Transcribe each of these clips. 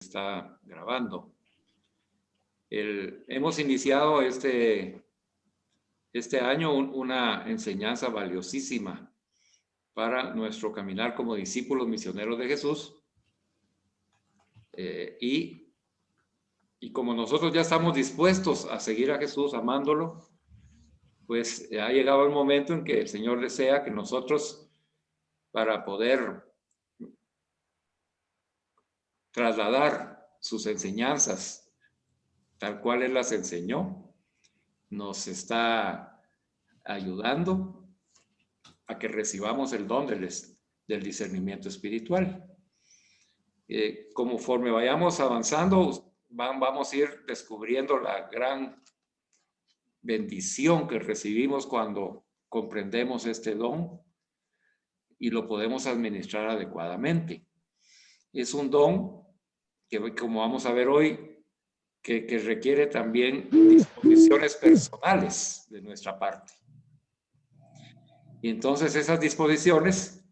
Está grabando. Hemos iniciado este año una enseñanza valiosísima para nuestro caminar como discípulos misioneros de Jesús. Y como nosotros ya estamos dispuestos a seguir a Jesús, amándolo, pues ha llegado el momento en que el Señor desea que nosotros, para poder trasladar sus enseñanzas tal cual Él las enseñó, nos está ayudando a que recibamos el don del discernimiento espiritual. Conforme vayamos avanzando, vamos a ir descubriendo la gran bendición que recibimos cuando comprendemos este don y lo podemos administrar adecuadamente. Es un don que, como vamos a ver hoy, que requiere también disposiciones personales de nuestra parte. Y entonces esas disposiciones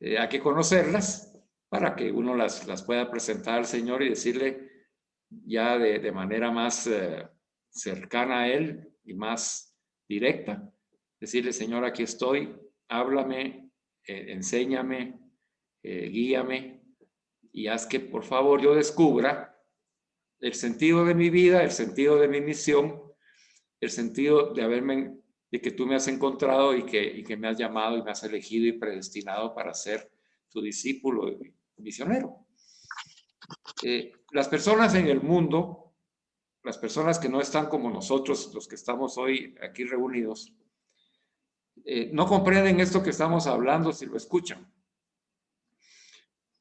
hay que conocerlas para que uno las pueda presentar al Señor y decirle ya de manera más cercana a Él y más directa. Decirle, Señor, aquí estoy, háblame, enséñame, guíame y haz que por favor yo descubra el sentido de mi vida, el sentido de mi misión, el sentido de que tú me has encontrado y que me has llamado y me has elegido y predestinado para ser tu discípulo y misionero. Las personas en el mundo, las personas que no están como nosotros, los que estamos hoy aquí reunidos, no comprenden esto que estamos hablando si lo escuchan.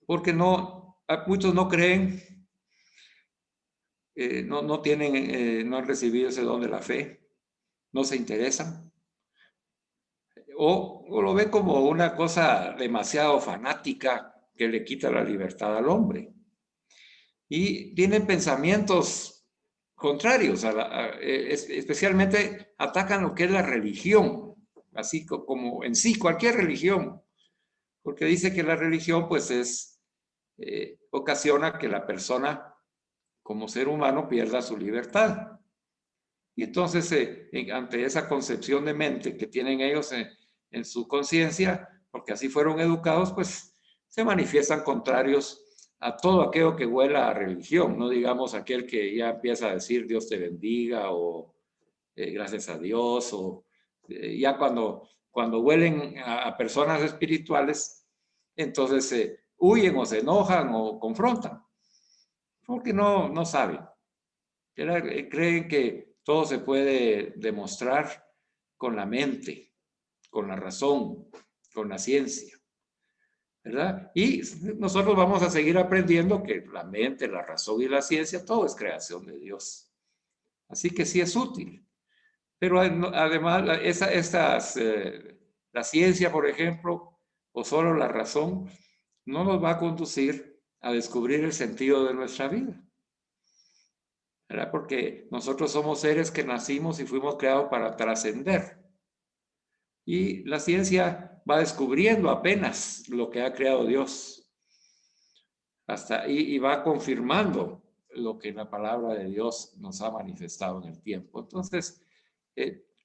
Porque muchos no creen, no han recibido ese don de la fe, no se interesan, o lo ven como una cosa demasiado fanática que le quita la libertad al hombre. Y tienen pensamientos contrarios, especialmente atacan lo que es la religión, así como en sí, cualquier religión, porque dice que la religión pues ocasiona que la persona como ser humano pierda su libertad. Y entonces, ante esa concepción de mente que tienen ellos en su conciencia, porque así fueron educados, pues se manifiestan contrarios a todo aquello que huela a religión, no digamos aquel que ya empieza a decir Dios te bendiga o gracias a Dios, o ya cuando huelen a personas espirituales, entonces huyen o se enojan o confrontan, porque no saben. Creen que todo se puede demostrar con la mente, con la razón, con la ciencia, ¿verdad? Y nosotros vamos a seguir aprendiendo que la mente, la razón y la ciencia, todo es creación de Dios. Así que sí es útil. Pero además, la ciencia, por ejemplo, o solo la razón, no nos va a conducir a descubrir el sentido de nuestra vida, ¿verdad? Porque nosotros somos seres que nacimos y fuimos creados para trascender. Y la ciencia va descubriendo apenas lo que ha creado Dios. Y va confirmando lo que la palabra de Dios nos ha manifestado en el tiempo. Entonces,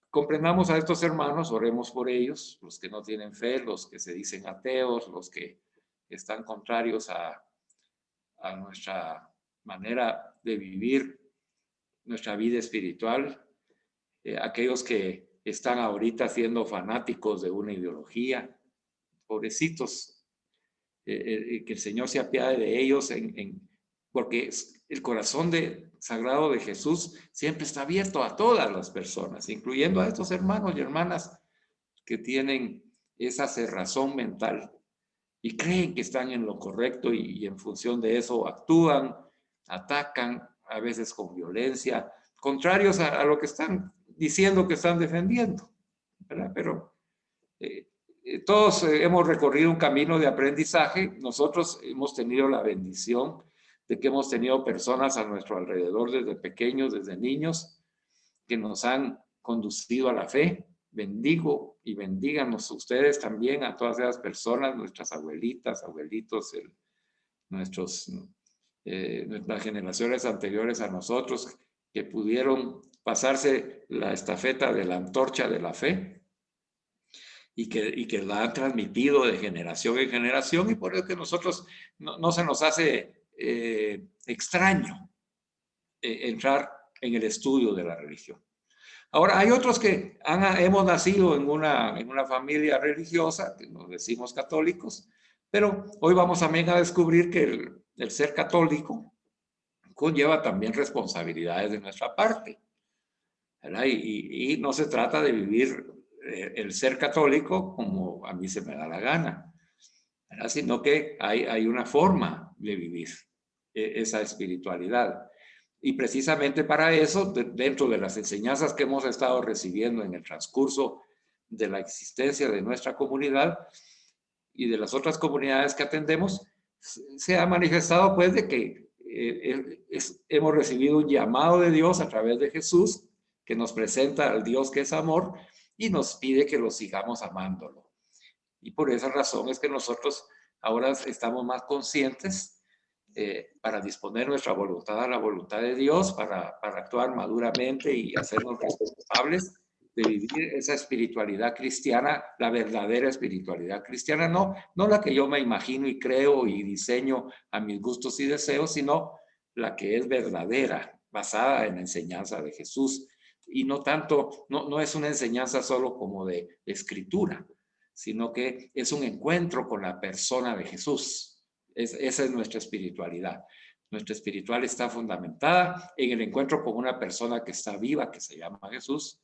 comprendamos a estos hermanos, oremos por ellos, los que no tienen fe, los que se dicen ateos, los que están contrarios a nuestra manera de vivir nuestra vida espiritual, aquellos que están ahorita siendo fanáticos de una ideología, pobrecitos, que el Señor se apiade de ellos, porque el corazón sagrado de Jesús siempre está abierto a todas las personas, incluyendo a estos hermanos y hermanas que tienen esa cerrazón mental y creen que están en lo correcto y en función de eso actúan, atacan, a veces con violencia, contrarios a lo que están diciendo que están defendiendo, ¿verdad? Pero todos hemos recorrido un camino de aprendizaje. Nosotros hemos tenido la bendición de que hemos tenido personas a nuestro alrededor desde pequeños, desde niños, que nos han conducido a la fe. Bendigo y bendíganos ustedes también a todas esas personas, nuestras abuelitas, abuelitos, nuestros las generaciones anteriores a nosotros, que pudieron pasarse la estafeta de la antorcha de la fe y que la han transmitido de generación en generación, y por eso que nosotros no se nos hace extraño entrar en el estudio de la religión. Ahora, hay otros que hemos nacido en una familia religiosa, que nos decimos católicos, pero hoy vamos también a descubrir que el ser católico conlleva también responsabilidades de nuestra parte, ¿verdad? Y no se trata de vivir el ser católico como a mí se me da la gana, ¿verdad? Sino que hay una forma de vivir esa espiritualidad. Y precisamente para eso, dentro de las enseñanzas que hemos estado recibiendo en el transcurso de la existencia de nuestra comunidad y de las otras comunidades que atendemos, se ha manifestado pues de que hemos recibido un llamado de Dios a través de Jesús, que nos presenta al Dios que es amor y nos pide que lo sigamos amándolo. Y por esa razón es que nosotros ahora estamos más conscientes para disponer nuestra voluntad a la voluntad de Dios, para actuar maduramente y hacernos responsables de vivir esa espiritualidad cristiana, la verdadera espiritualidad cristiana, no la que yo me imagino y creo y diseño a mis gustos y deseos, sino la que es verdadera, basada en la enseñanza de Jesús. Y no tanto, no es una enseñanza solo como de escritura, sino que es un encuentro con la persona de Jesús. Esa es nuestra espiritualidad. Nuestra espiritualidad está fundamentada en el encuentro con una persona que está viva, que se llama Jesús,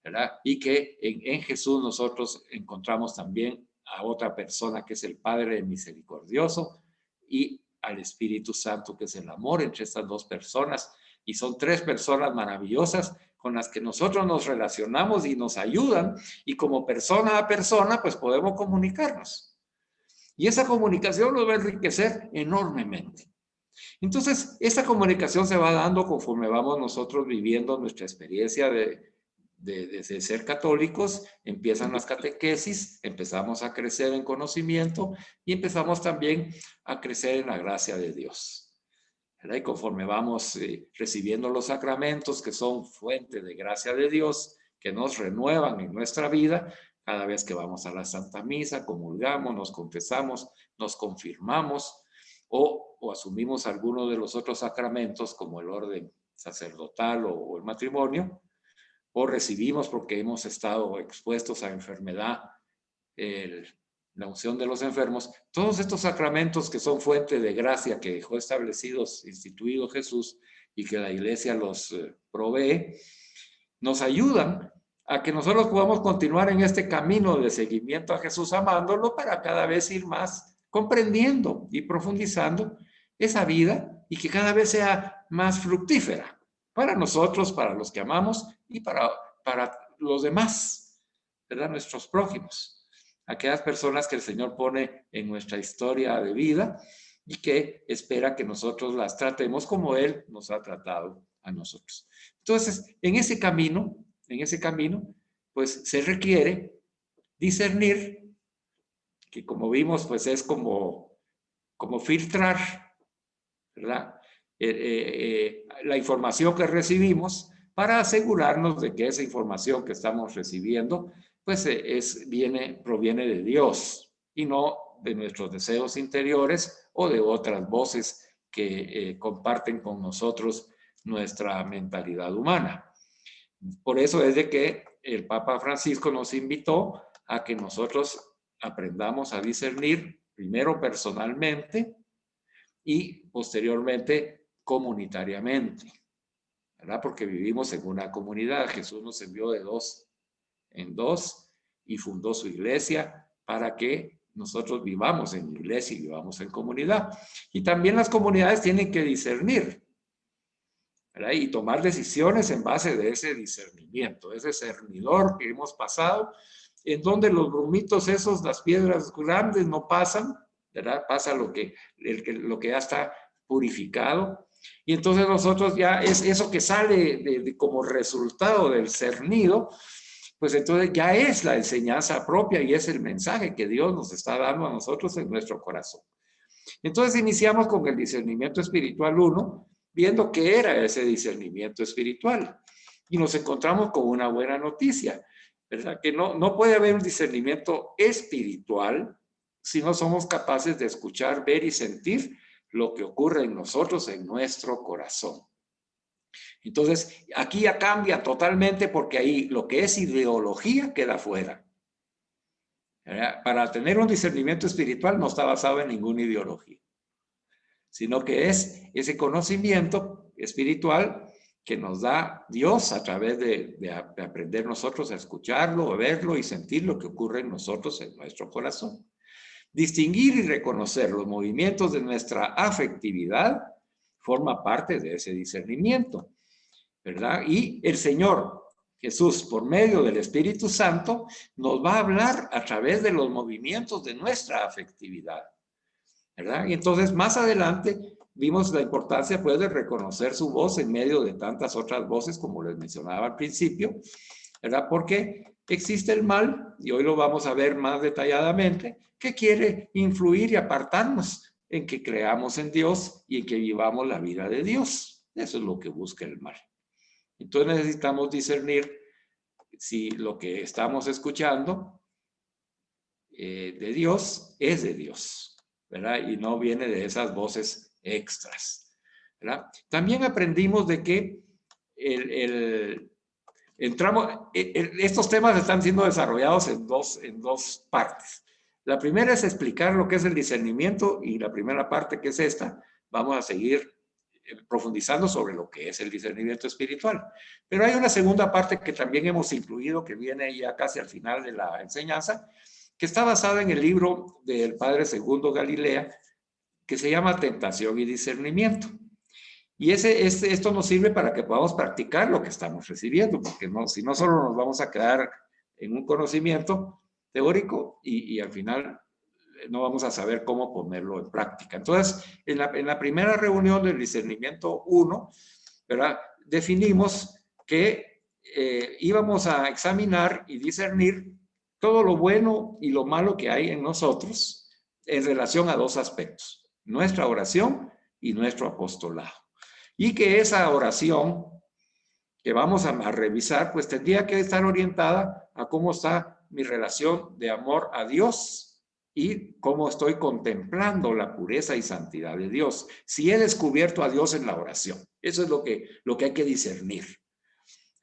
¿verdad? Y que en Jesús nosotros encontramos también a otra persona que es el Padre misericordioso y al Espíritu Santo, que es el amor entre estas dos personas. Y son tres personas maravillosas con las que nosotros nos relacionamos y nos ayudan, y como persona a persona pues podemos comunicarnos. Y esa comunicación nos va a enriquecer enormemente. Entonces, esta comunicación se va dando conforme vamos nosotros viviendo nuestra experiencia de ser católicos. Empiezan las catequesis, empezamos a crecer en conocimiento y empezamos también a crecer en la gracia de Dios, ¿verdad? Y conforme vamos recibiendo los sacramentos, que son fuente de gracia de Dios, que nos renuevan en nuestra vida, cada vez que vamos a la Santa Misa, comulgamos, nos confesamos, nos confirmamos o asumimos alguno de los otros sacramentos como el orden sacerdotal o el matrimonio, o recibimos porque hemos estado expuestos a enfermedad, la unción de los enfermos. Todos estos sacramentos que son fuente de gracia que dejó establecidos, instituido Jesús, y que la iglesia los provee, nos ayudan a que nosotros podamos continuar en este camino de seguimiento a Jesús, amándolo, para cada vez ir más comprendiendo y profundizando esa vida, y que cada vez sea más fructífera para nosotros, para los que amamos y para los demás, ¿verdad? Nuestros prójimos, aquellas personas que el Señor pone en nuestra historia de vida y que espera que nosotros las tratemos como Él nos ha tratado a nosotros. Entonces, en ese camino, pues se requiere discernir, que como vimos, pues es como filtrar, ¿verdad? La información que recibimos, para asegurarnos de que esa información que estamos recibiendo, pues proviene de Dios y no de nuestros deseos interiores o de otras voces que comparten con nosotros nuestra mentalidad humana. Por eso es de que el Papa Francisco nos invitó a que nosotros aprendamos a discernir primero personalmente y posteriormente comunitariamente, ¿verdad? Porque vivimos en una comunidad. Jesús nos envió de dos en dos y fundó su iglesia para que nosotros vivamos en iglesia y vivamos en comunidad. Y también las comunidades tienen que discernir, ¿verdad? Y tomar decisiones en base de ese discernimiento, ese cernidor que hemos pasado, en donde los grumitos esos, las piedras grandes no pasan, ¿verdad? Pasa lo que ya está purificado. Y entonces nosotros ya es eso que sale como resultado del cernido, pues entonces ya es la enseñanza propia y es el mensaje que Dios nos está dando a nosotros en nuestro corazón. Entonces iniciamos con el discernimiento espiritual 1, viendo qué era ese discernimiento espiritual. Y nos encontramos con una buena noticia, ¿verdad? Que no puede haber un discernimiento espiritual si no somos capaces de escuchar, ver y sentir lo que ocurre en nosotros, en nuestro corazón. Entonces, aquí ya cambia totalmente porque ahí lo que es ideología queda fuera. Para tener un discernimiento espiritual no está basado en ninguna ideología, sino que es ese conocimiento espiritual que nos da Dios a través de aprender nosotros a escucharlo, a verlo y sentir lo que ocurre en nosotros, en nuestro corazón. Distinguir y reconocer los movimientos de nuestra afectividad forma parte de ese discernimiento, ¿verdad? Y el Señor Jesús, por medio del Espíritu Santo, nos va a hablar a través de los movimientos de nuestra afectividad, ¿verdad? Y entonces, más adelante, vimos la importancia, pues, de reconocer su voz en medio de tantas otras voces, como les mencionaba al principio, ¿verdad? Porque existe el mal, y hoy lo vamos a ver más detalladamente, que quiere influir y apartarnos en que creamos en Dios y en que vivamos la vida de Dios. Eso es lo que busca el mal. Entonces necesitamos discernir si lo que estamos escuchando de Dios es de Dios, ¿verdad? Y no viene de esas voces extras, ¿verdad? También aprendimos de que estos temas están siendo desarrollados en dos partes. La primera es explicar lo que es el discernimiento y la primera parte, que es esta, vamos a seguir profundizando sobre lo que es el discernimiento espiritual. Pero hay una segunda parte que también hemos incluido, que viene ya casi al final de la enseñanza, que está basada en el libro del padre Segundo Galilea, que se llama Tentación y Discernimiento. Y esto nos sirve para que podamos practicar lo que estamos recibiendo, porque si no solo nos vamos a quedar en un conocimiento teórico y al final no vamos a saber cómo ponerlo en práctica. Entonces, en la primera reunión del discernimiento 1, ¿verdad? Definimos que íbamos a examinar y discernir todo lo bueno y lo malo que hay en nosotros en relación a dos aspectos: nuestra oración y nuestro apostolado. Y que esa oración que vamos a revisar, pues tendría que estar orientada a cómo está mi relación de amor a Dios y cómo estoy contemplando la pureza y santidad de Dios. Si he descubierto a Dios en la oración, eso es lo que hay que discernir,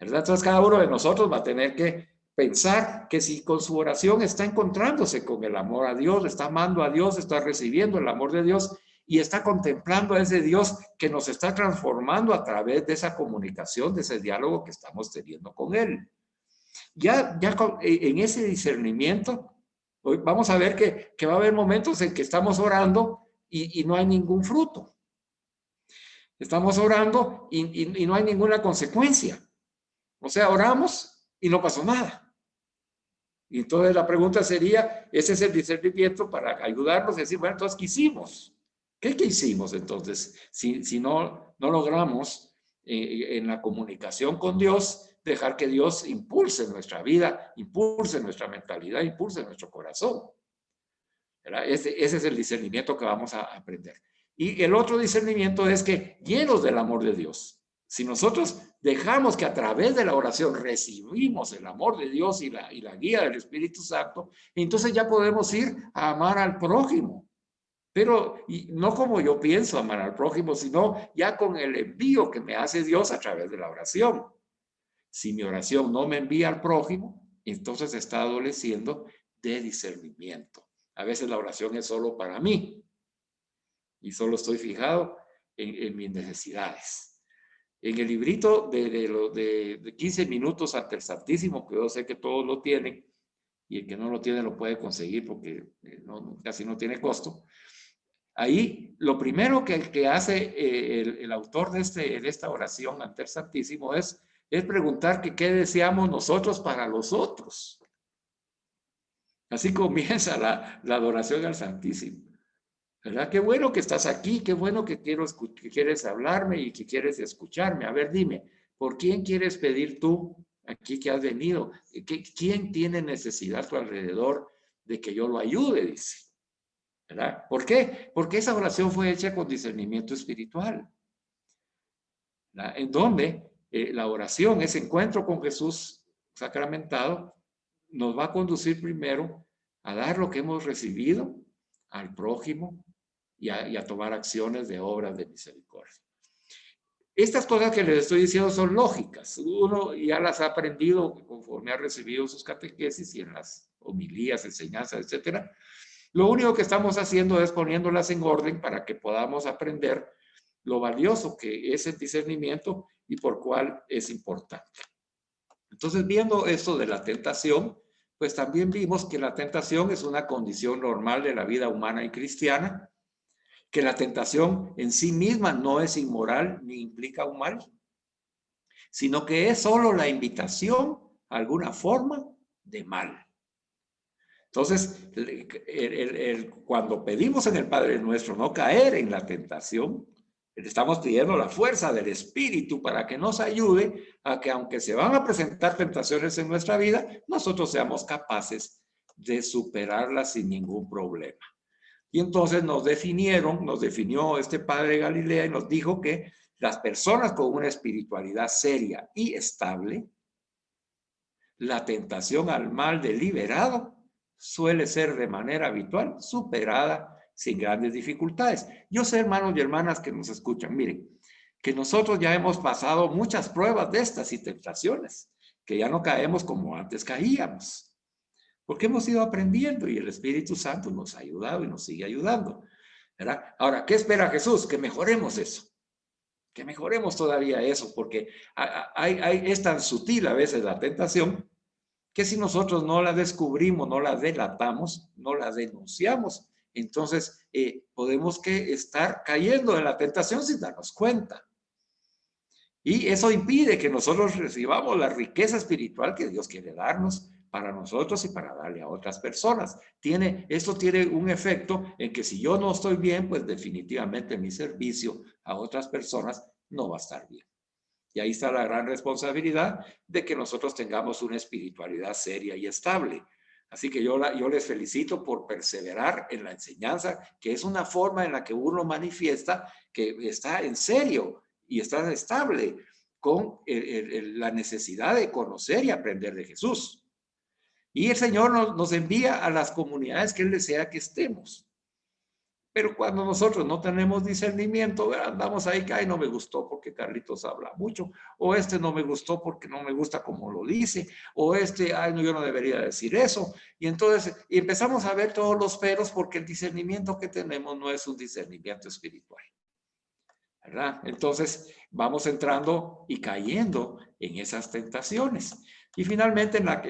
¿verdad? Entonces cada uno de nosotros va a tener que pensar que si con su oración está encontrándose con el amor a Dios, está amando a Dios, está recibiendo el amor de Dios y está contemplando a ese Dios que nos está transformando a través de esa comunicación, de ese diálogo que estamos teniendo con Él. Ya en ese discernimiento, hoy vamos a ver que va a haber momentos en que estamos orando y no hay ningún fruto. Estamos orando y no hay ninguna consecuencia. O sea, oramos y no pasó nada. Y entonces la pregunta sería, ese es el discernimiento para ayudarnos a decir, bueno, entonces, ¿qué hicimos? ¿Qué hicimos entonces? Si no logramos en la comunicación con Dios, dejar que Dios impulse nuestra vida, impulse nuestra mentalidad, impulse nuestro corazón. ¿Verdad? Ese es el discernimiento que vamos a aprender. Y el otro discernimiento es que, llenos del amor de Dios, si nosotros dejamos que a través de la oración recibimos el amor de Dios y la guía del Espíritu Santo, entonces ya podemos ir a amar al prójimo. Pero no como yo pienso amar al prójimo, sino ya con el envío que me hace Dios a través de la oración. Si mi oración no me envía al prójimo, entonces está adoleciendo de discernimiento. A veces la oración es solo para mí y solo estoy fijado en mis necesidades. En el librito de 15 minutos ante el Santísimo, que yo sé que todos lo tienen, y el que no lo tiene lo puede conseguir porque casi no tiene costo. Ahí lo primero que hace el autor de esta oración ante el Santísimo es preguntar que qué deseamos nosotros para los otros. Así comienza la adoración al Santísimo. ¿Verdad? Qué bueno que estás aquí, qué bueno que quieres hablarme y que quieres escucharme. A ver, dime, ¿por quién quieres pedir tú aquí que has venido? ¿Quién tiene necesidad a tu alrededor de que yo lo ayude? Dice. ¿verdad? ¿Por qué? Porque esa oración fue hecha con discernimiento espiritual, ¿verdad? En donde la oración, ese encuentro con Jesús sacramentado, nos va a conducir primero a dar lo que hemos recibido al prójimo y a tomar acciones de obras de misericordia. Estas cosas que les estoy diciendo son lógicas. Uno ya las ha aprendido conforme ha recibido sus catequesis y en las homilías, enseñanzas, etcétera. Lo único que estamos haciendo es poniéndolas en orden para que podamos aprender lo valioso que es el discernimiento y por cuál es importante. Entonces, viendo esto de la tentación, pues también vimos que la tentación es una condición normal de la vida humana y cristiana, que la tentación en sí misma no es inmoral ni implica un mal, sino que es solo la invitación a alguna forma de mal. Entonces, cuando pedimos en el Padre Nuestro no caer en la tentación, le estamos pidiendo la fuerza del Espíritu para que nos ayude a que, aunque se van a presentar tentaciones en nuestra vida, nosotros seamos capaces de superarlas sin ningún problema. Y entonces nos definió este padre de Galilea y nos dijo que las personas con una espiritualidad seria y estable, la tentación al mal deliberado suele ser de manera habitual superada sin grandes dificultades. Yo sé, hermanos y hermanas que nos escuchan, miren, que nosotros ya hemos pasado muchas pruebas de estas y tentaciones, que ya no caemos como antes caíamos. Porque hemos ido aprendiendo y el Espíritu Santo nos ha ayudado y nos sigue ayudando, ¿verdad? Ahora, ¿qué espera Jesús? Que mejoremos eso, que mejoremos todavía eso, porque es tan sutil a veces la tentación que si nosotros no la descubrimos, no la delatamos, no la denunciamos, entonces podemos estar cayendo en la tentación sin darnos cuenta. Y eso impide que nosotros recibamos la riqueza espiritual que Dios quiere darnos para nosotros y para darle a otras personas. Esto tiene un efecto en que si yo no estoy bien, pues definitivamente mi servicio a otras personas no va a estar bien. Y ahí está la gran responsabilidad de que nosotros tengamos una espiritualidad seria y estable. Así que yo les felicito por perseverar en la enseñanza, que es una forma en la que uno manifiesta que está en serio y está estable con la necesidad de conocer y aprender de Jesús. Y el Señor nos envía a las comunidades que Él desea que estemos. Pero cuando nosotros no tenemos discernimiento, andamos ahí que, ay, no me gustó porque Carlitos habla mucho, o este no me gustó porque no me gusta como lo dice, o este, ay, no, yo no debería decir eso. Y entonces empezamos a ver todos los peros porque el discernimiento que tenemos no es un discernimiento espiritual, ¿verdad? Entonces vamos entrando y cayendo en esas tentaciones. Y finalmente la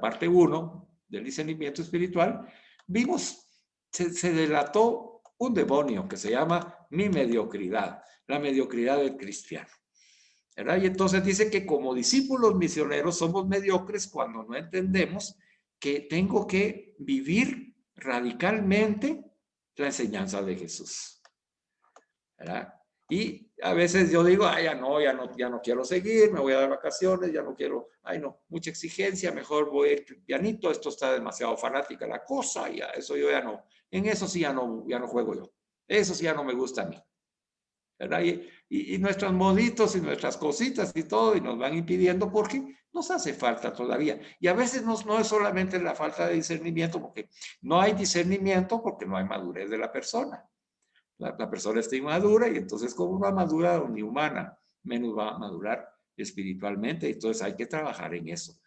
parte 1 del discernimiento espiritual, vimos, se delató un demonio que se llama mi mediocridad, la mediocridad del cristiano, ¿verdad? Y entonces dice que como discípulos misioneros somos mediocres cuando no entendemos que tengo que vivir radicalmente la enseñanza de Jesús, ¿verdad? Y a veces yo digo, ay, ya no quiero seguir, me voy a dar vacaciones, ya no quiero, ay, no, mucha exigencia, mejor voy a ir pianito, esto está demasiado fanática la cosa, ya, eso yo ya no, en eso sí ya no juego yo, eso sí ya no me gusta a mí, ¿verdad? Y nuestros moditos y nuestras cositas y todo, y nos van impidiendo porque nos hace falta todavía. Y a veces no es solamente la falta de discernimiento, porque no hay discernimiento porque no hay madurez de la persona. La persona está inmadura y entonces como va a madurar ni humana, menos va a madurar espiritualmente. Entonces hay que trabajar en eso,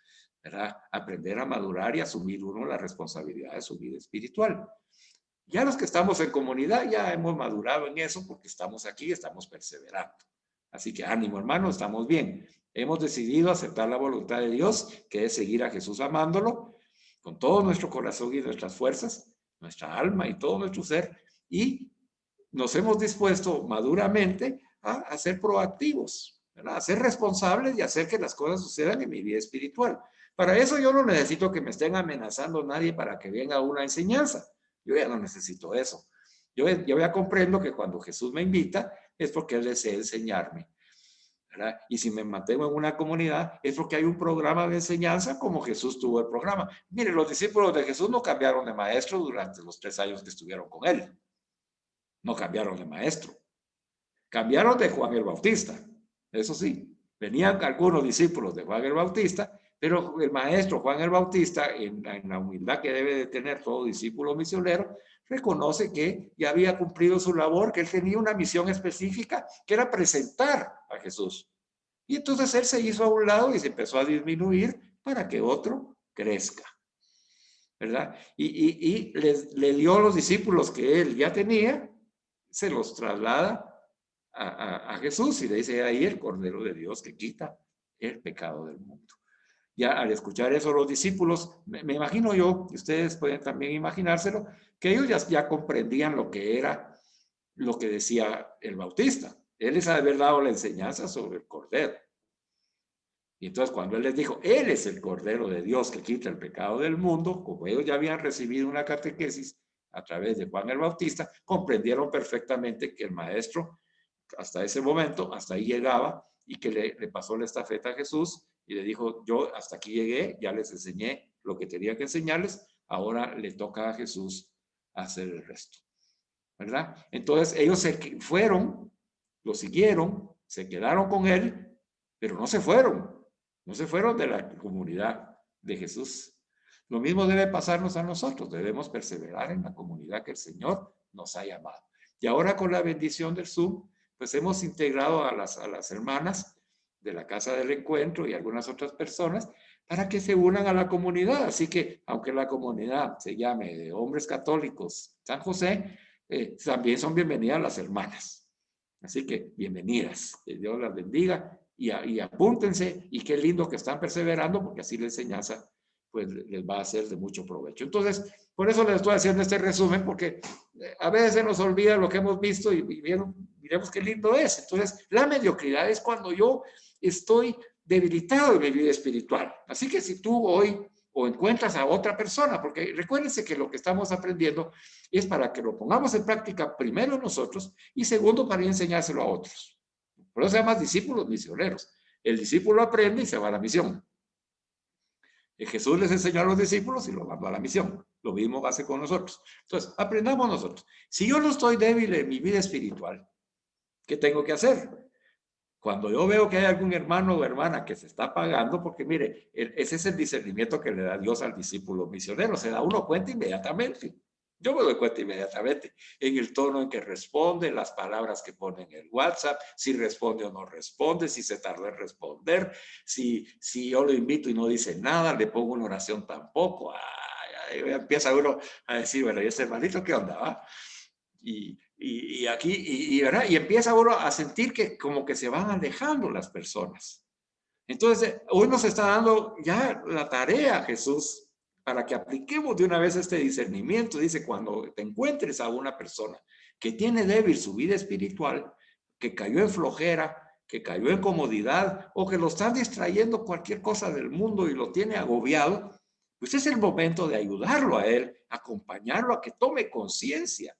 ¿verdad? Aprender a madurar y asumir uno la responsabilidad de su vida espiritual. Ya los que estamos en comunidad ya hemos madurado en eso porque estamos aquí, estamos perseverando. Así que ánimo, hermano, estamos bien. Hemos decidido aceptar la voluntad de Dios, que es seguir a Jesús amándolo con todo nuestro corazón y nuestras fuerzas, nuestra alma y todo nuestro ser, y nos hemos dispuesto maduramente a ser proactivos, ¿verdad? A ser responsables y hacer que las cosas sucedan en mi vida espiritual. Para eso yo no necesito que me estén amenazando nadie para que venga una enseñanza. Yo ya no necesito eso. Yo ya comprendo que cuando Jesús me invita es porque Él desea enseñarme. ¿verdad? Y si me mantengo en una comunidad es porque hay un programa de enseñanza como Jesús tuvo el programa. Mire, los discípulos de Jesús no cambiaron de maestro durante los 3 años que estuvieron con él. No cambiaron de maestro. Cambiaron de Juan el Bautista. Eso sí, venían algunos discípulos de Juan el Bautista, pero el maestro Juan el Bautista, en la humildad que debe de tener todo discípulo misionero, reconoce que ya había cumplido su labor, que él tenía una misión específica, que era presentar a Jesús. Y entonces él se hizo a un lado y se empezó a disminuir para que otro crezca, ¿verdad? Y le dio a los discípulos que él ya tenía, se los traslada a Jesús y le dice ahí el Cordero de Dios que quita el pecado del mundo. Ya al escuchar eso los discípulos, me imagino yo, y ustedes pueden también imaginárselo, que ellos ya comprendían lo que era, lo que decía el Bautista. Él les ha de haber dado la enseñanza sobre el Cordero. Y entonces cuando él les dijo, él es el Cordero de Dios que quita el pecado del mundo, como ellos ya habían recibido una catequesis a través de Juan el Bautista, comprendieron perfectamente que el maestro hasta ese momento, hasta ahí llegaba y que le pasó la estafeta a Jesús y le dijo, yo hasta aquí llegué, ya les enseñé lo que tenía que enseñarles, ahora le toca a Jesús hacer el resto, ¿verdad? Entonces ellos se fueron, lo siguieron, se quedaron con él, pero no se fueron de la comunidad de Jesús. Lo mismo debe pasarnos a nosotros, debemos perseverar en la comunidad que el Señor nos ha llamado. Y ahora con la bendición del Zoom, pues hemos integrado a las hermanas de la Casa del Encuentro y algunas otras personas para que se unan a la comunidad. Así que, aunque la comunidad se llame de Hombres Católicos San José, también son bienvenidas las hermanas. Así que, bienvenidas. Que Dios las bendiga y apúntense. Y qué lindo que están perseverando, porque así la enseñanza pues les va a ser de mucho provecho. Entonces, por eso les estoy haciendo este resumen, porque a veces se nos olvida lo que hemos visto y miremos qué lindo es. Entonces, la mediocridad es cuando yo estoy debilitado en mi vida espiritual. Así que si tú hoy o encuentras a otra persona, porque recuérdense que lo que estamos aprendiendo es para que lo pongamos en práctica primero nosotros y segundo para enseñárselo a otros. Por eso se llaman discípulos misioneros. El discípulo aprende y se va a la misión. Jesús les enseñó a los discípulos y los mandó a la misión. Lo mismo hace con nosotros. Entonces, aprendamos nosotros. Si yo no estoy débil en mi vida espiritual, ¿qué tengo que hacer? Cuando yo veo que hay algún hermano o hermana que se está apagando, porque mire, ese es el discernimiento que le da Dios al discípulo misionero, se da uno cuenta inmediatamente. Yo me doy cuenta inmediatamente en el tono en que responde, las palabras que pone en el WhatsApp, si responde o no responde, si se tardó en responder, si yo lo invito y no dice nada, le pongo una oración tampoco. Empieza uno a decir, bueno, ¿y ese hermanito qué onda? ¿Va? Y aquí, ¿verdad? Y empieza uno a sentir que como que se van alejando las personas. Entonces, hoy nos está dando ya la tarea, Jesús, para que apliquemos de una vez este discernimiento. Dice, cuando te encuentres a una persona que tiene débil su vida espiritual, que cayó en flojera, que cayó en comodidad o que lo están distrayendo cualquier cosa del mundo y lo tiene agobiado, pues es el momento de ayudarlo a él, acompañarlo a que tome conciencia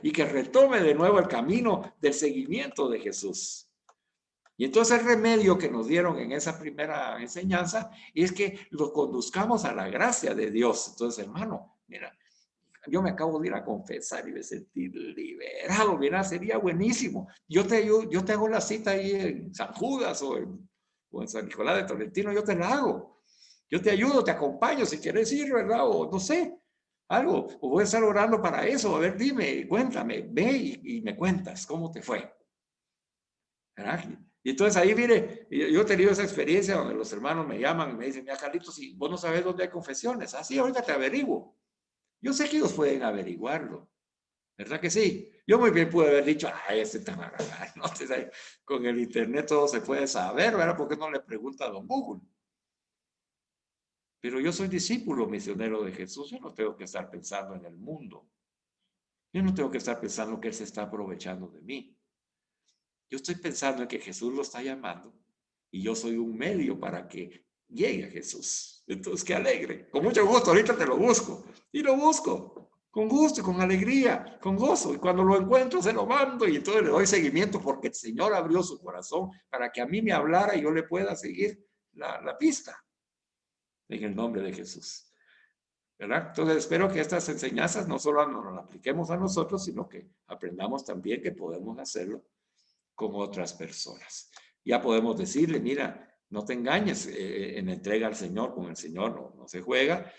y que retome de nuevo el camino del seguimiento de Jesús. Y entonces el remedio que nos dieron en esa primera enseñanza es que lo conduzcamos a la gracia de Dios. Entonces, hermano, mira, yo me acabo de ir a confesar y me sentí liberado. Mira, sería buenísimo. Yo te ayudo, yo te hago la cita ahí en San Judas o en San Nicolás de Tolentino, yo te la hago. Yo te ayudo, te acompaño si quieres ir, ¿verdad? O no sé, algo. O voy a estar orando para eso. A ver, dime, cuéntame, ve y me cuentas cómo te fue. ¿Verdad? Y entonces ahí, mire, yo he tenido esa experiencia donde los hermanos me llaman y me dicen, mira, Carlitos, si vos no sabes dónde hay confesiones, así ahorita te averiguo. Yo sé que ellos pueden averiguarlo, ¿verdad que sí? Yo muy bien pude haber dicho, ay, este está mal, no, con el internet todo se puede saber, ¿verdad? ¿Por qué no le pregunta a don Google? Pero yo soy discípulo misionero de Jesús, yo no tengo que estar pensando en el mundo. Yo no tengo que estar pensando que Él se está aprovechando de mí. Yo estoy pensando en que Jesús lo está llamando y yo soy un medio para que llegue a Jesús. Entonces, qué alegre. Con mucho gusto, ahorita te lo busco. Y lo busco. con gusto y con alegría, con gozo. Y cuando lo encuentro, se lo mando y entonces le doy seguimiento porque el Señor abrió su corazón para que a mí me hablara y yo le pueda seguir la pista. En el nombre de Jesús. ¿Verdad? Entonces espero que estas enseñanzas no solo nos las apliquemos a nosotros, sino que aprendamos también que podemos hacerlo con otras personas. Ya podemos decirle, mira, no te engañes en entrega al Señor, con el Señor no se juega.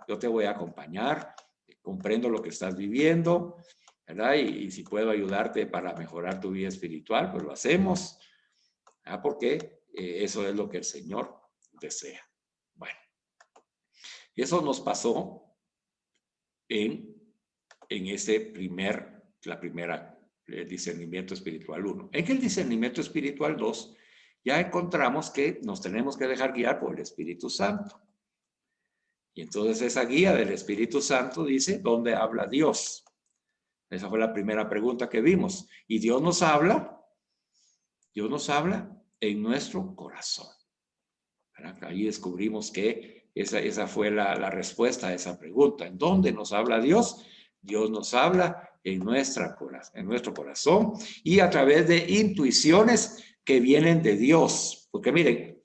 Yo te voy a acompañar, comprendo lo que estás viviendo, ¿verdad? Y si puedo ayudarte para mejorar tu vida espiritual, pues lo hacemos, ¿verdad? Porque eso es lo que el Señor desea. Bueno, y eso nos pasó en la primera discernimiento espiritual 1. En el discernimiento espiritual 2 ya encontramos que nos tenemos que dejar guiar por el Espíritu Santo. Y entonces esa guía del Espíritu Santo dice, ¿dónde habla Dios? Esa fue la primera pregunta que vimos. Y Dios nos habla en nuestro corazón. Ahí descubrimos que esa fue la respuesta a esa pregunta. ¿En dónde nos habla Dios? Dios nos habla en nuestro corazón y a través de intuiciones que vienen de Dios. Porque miren,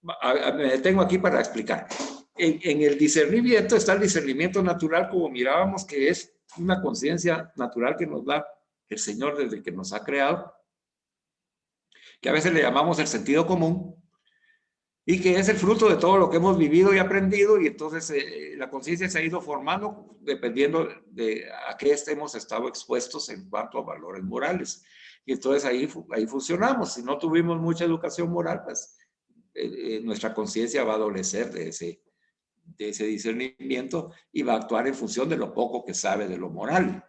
me detengo aquí para explicar. En el discernimiento está el discernimiento natural, como mirábamos, que es una conciencia natural que nos da el Señor desde que nos ha creado, que a veces le llamamos el sentido común, y que es el fruto de todo lo que hemos vivido y aprendido, y entonces la conciencia se ha ido formando dependiendo de a qué hemos estado expuestos en cuanto a valores morales. Y entonces ahí funcionamos. Si no tuvimos mucha educación moral, pues nuestra conciencia va a adolecer de ese discernimiento y va a actuar en función de lo poco que sabe de lo moral,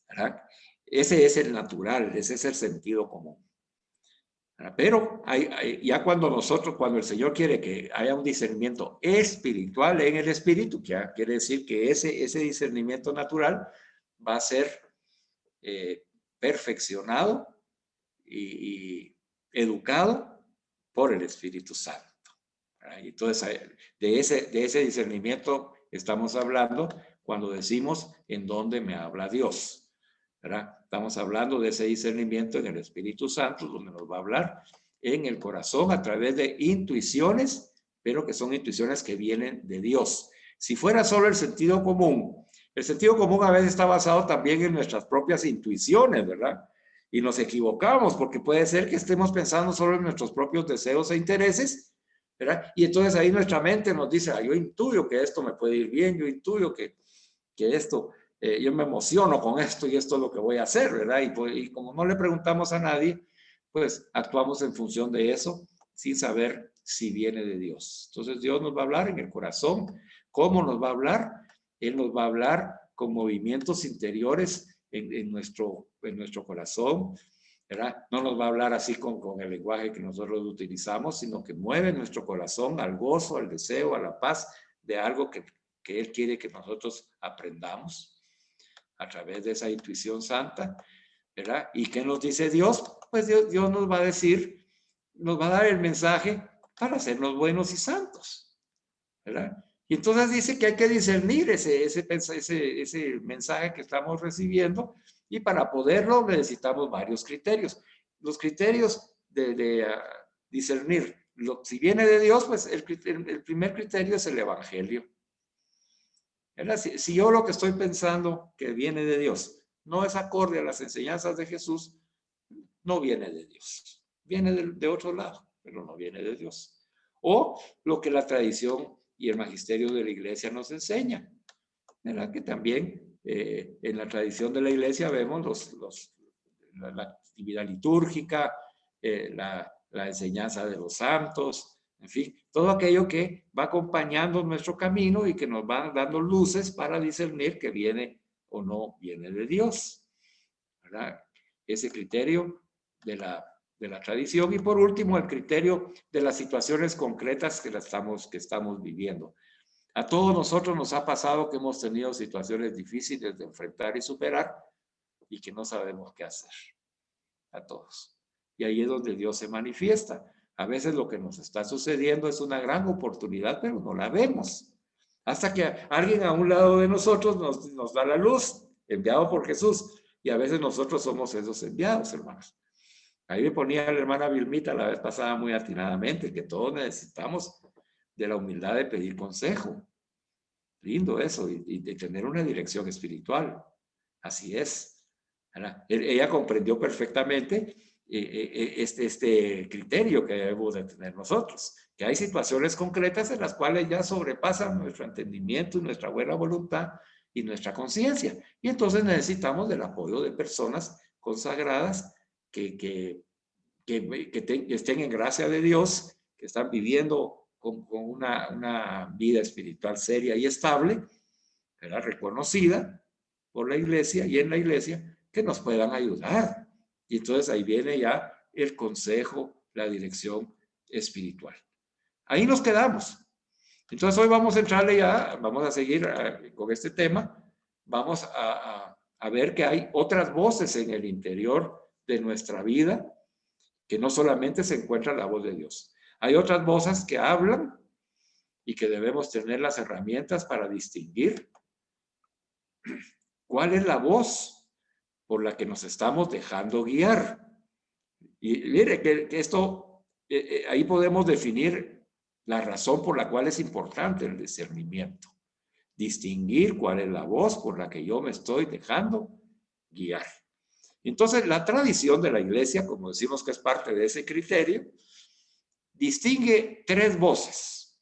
¿verdad? Ese es el natural, ese es el sentido común. Pero ya cuando el Señor quiere que haya un discernimiento espiritual en el espíritu, que ya quiere decir que ese discernimiento natural va a ser perfeccionado y educado por el Espíritu Santo. Entonces, de ese discernimiento estamos hablando cuando decimos en dónde me habla Dios, ¿verdad? Estamos hablando de ese discernimiento en el Espíritu Santo, donde nos va a hablar en el corazón a través de intuiciones, pero que son intuiciones que vienen de Dios. Si fuera solo el sentido común a veces está basado también en nuestras propias intuiciones, ¿verdad? Y nos equivocamos porque puede ser que estemos pensando solo en nuestros propios deseos e intereses, ¿verdad? Y entonces ahí nuestra mente nos dice, yo intuyo que esto me puede ir bien, yo intuyo que esto, yo me emociono con esto y esto es lo que voy a hacer, ¿verdad? Y como no le preguntamos a nadie, pues actuamos en función de eso sin saber si viene de Dios. Entonces Dios nos va a hablar en el corazón. ¿Cómo nos va a hablar? Él nos va a hablar con movimientos interiores en nuestro corazón, ¿verdad? No nos va a hablar así con el lenguaje que nosotros utilizamos, sino que mueve nuestro corazón al gozo, al deseo, a la paz de algo que Él quiere que nosotros aprendamos a través de esa intuición santa, ¿verdad? ¿Y qué nos dice Dios? Pues Dios nos va a decir, nos va a dar el mensaje para hacernos buenos y santos, ¿verdad? Y entonces dice que hay que discernir ese mensaje que estamos recibiendo, y para poderlo necesitamos varios criterios. Los criterios de discernir, si viene de Dios, pues el primer criterio es el Evangelio. Si yo lo que estoy pensando que viene de Dios no es acorde a las enseñanzas de Jesús, no viene de Dios. Viene de otro lado, pero no viene de Dios. O lo que la tradición y el magisterio de la iglesia nos enseña, ¿verdad? Que también en la tradición de la iglesia vemos la actividad litúrgica, la enseñanza de los santos, en fin, todo aquello que va acompañando nuestro camino y que nos va dando luces para discernir que viene o no viene de Dios, ¿verdad? Ese criterio de la tradición. Y por último, el criterio de las situaciones concretas que estamos viviendo. A todos nosotros nos ha pasado que hemos tenido situaciones difíciles de enfrentar y superar y que no sabemos qué hacer. A todos. Y ahí es donde Dios se manifiesta. A veces lo que nos está sucediendo es una gran oportunidad, pero no la vemos. hasta que alguien a un lado de nosotros nos da la luz, enviado por Jesús. Y a veces nosotros somos esos enviados, hermanos. Ahí me ponía la hermana Vilmita la vez pasada muy atinadamente, que todos necesitamos de la humildad de pedir consejo. Lindo eso, y de tener una dirección espiritual. Así es. Ella comprendió perfectamente este criterio que debemos de tener nosotros, que hay situaciones concretas en las cuales ya sobrepasan nuestro entendimiento, nuestra buena voluntad y nuestra conciencia. Y entonces necesitamos del apoyo de personas consagradas que estén en gracia de Dios, que están viviendo con una vida espiritual seria y estable, ¿verdad? Reconocida por la iglesia y en la iglesia, que nos puedan ayudar. Y entonces ahí viene ya el consejo, la dirección espiritual. Ahí nos quedamos. Entonces hoy vamos a entrarle ya, vamos a seguir con este tema. Vamos a ver que hay otras voces en el interior de nuestra vida, que no solamente se encuentra la voz de Dios. Hay otras voces que hablan y que debemos tener las herramientas para distinguir cuál es la voz por la que nos estamos dejando guiar. Y mire que esto, ahí podemos definir la razón por la cual es importante el discernimiento. Distinguir cuál es la voz por la que yo me estoy dejando guiar. Entonces, la tradición de la iglesia, como decimos que es parte de ese criterio, distingue tres voces.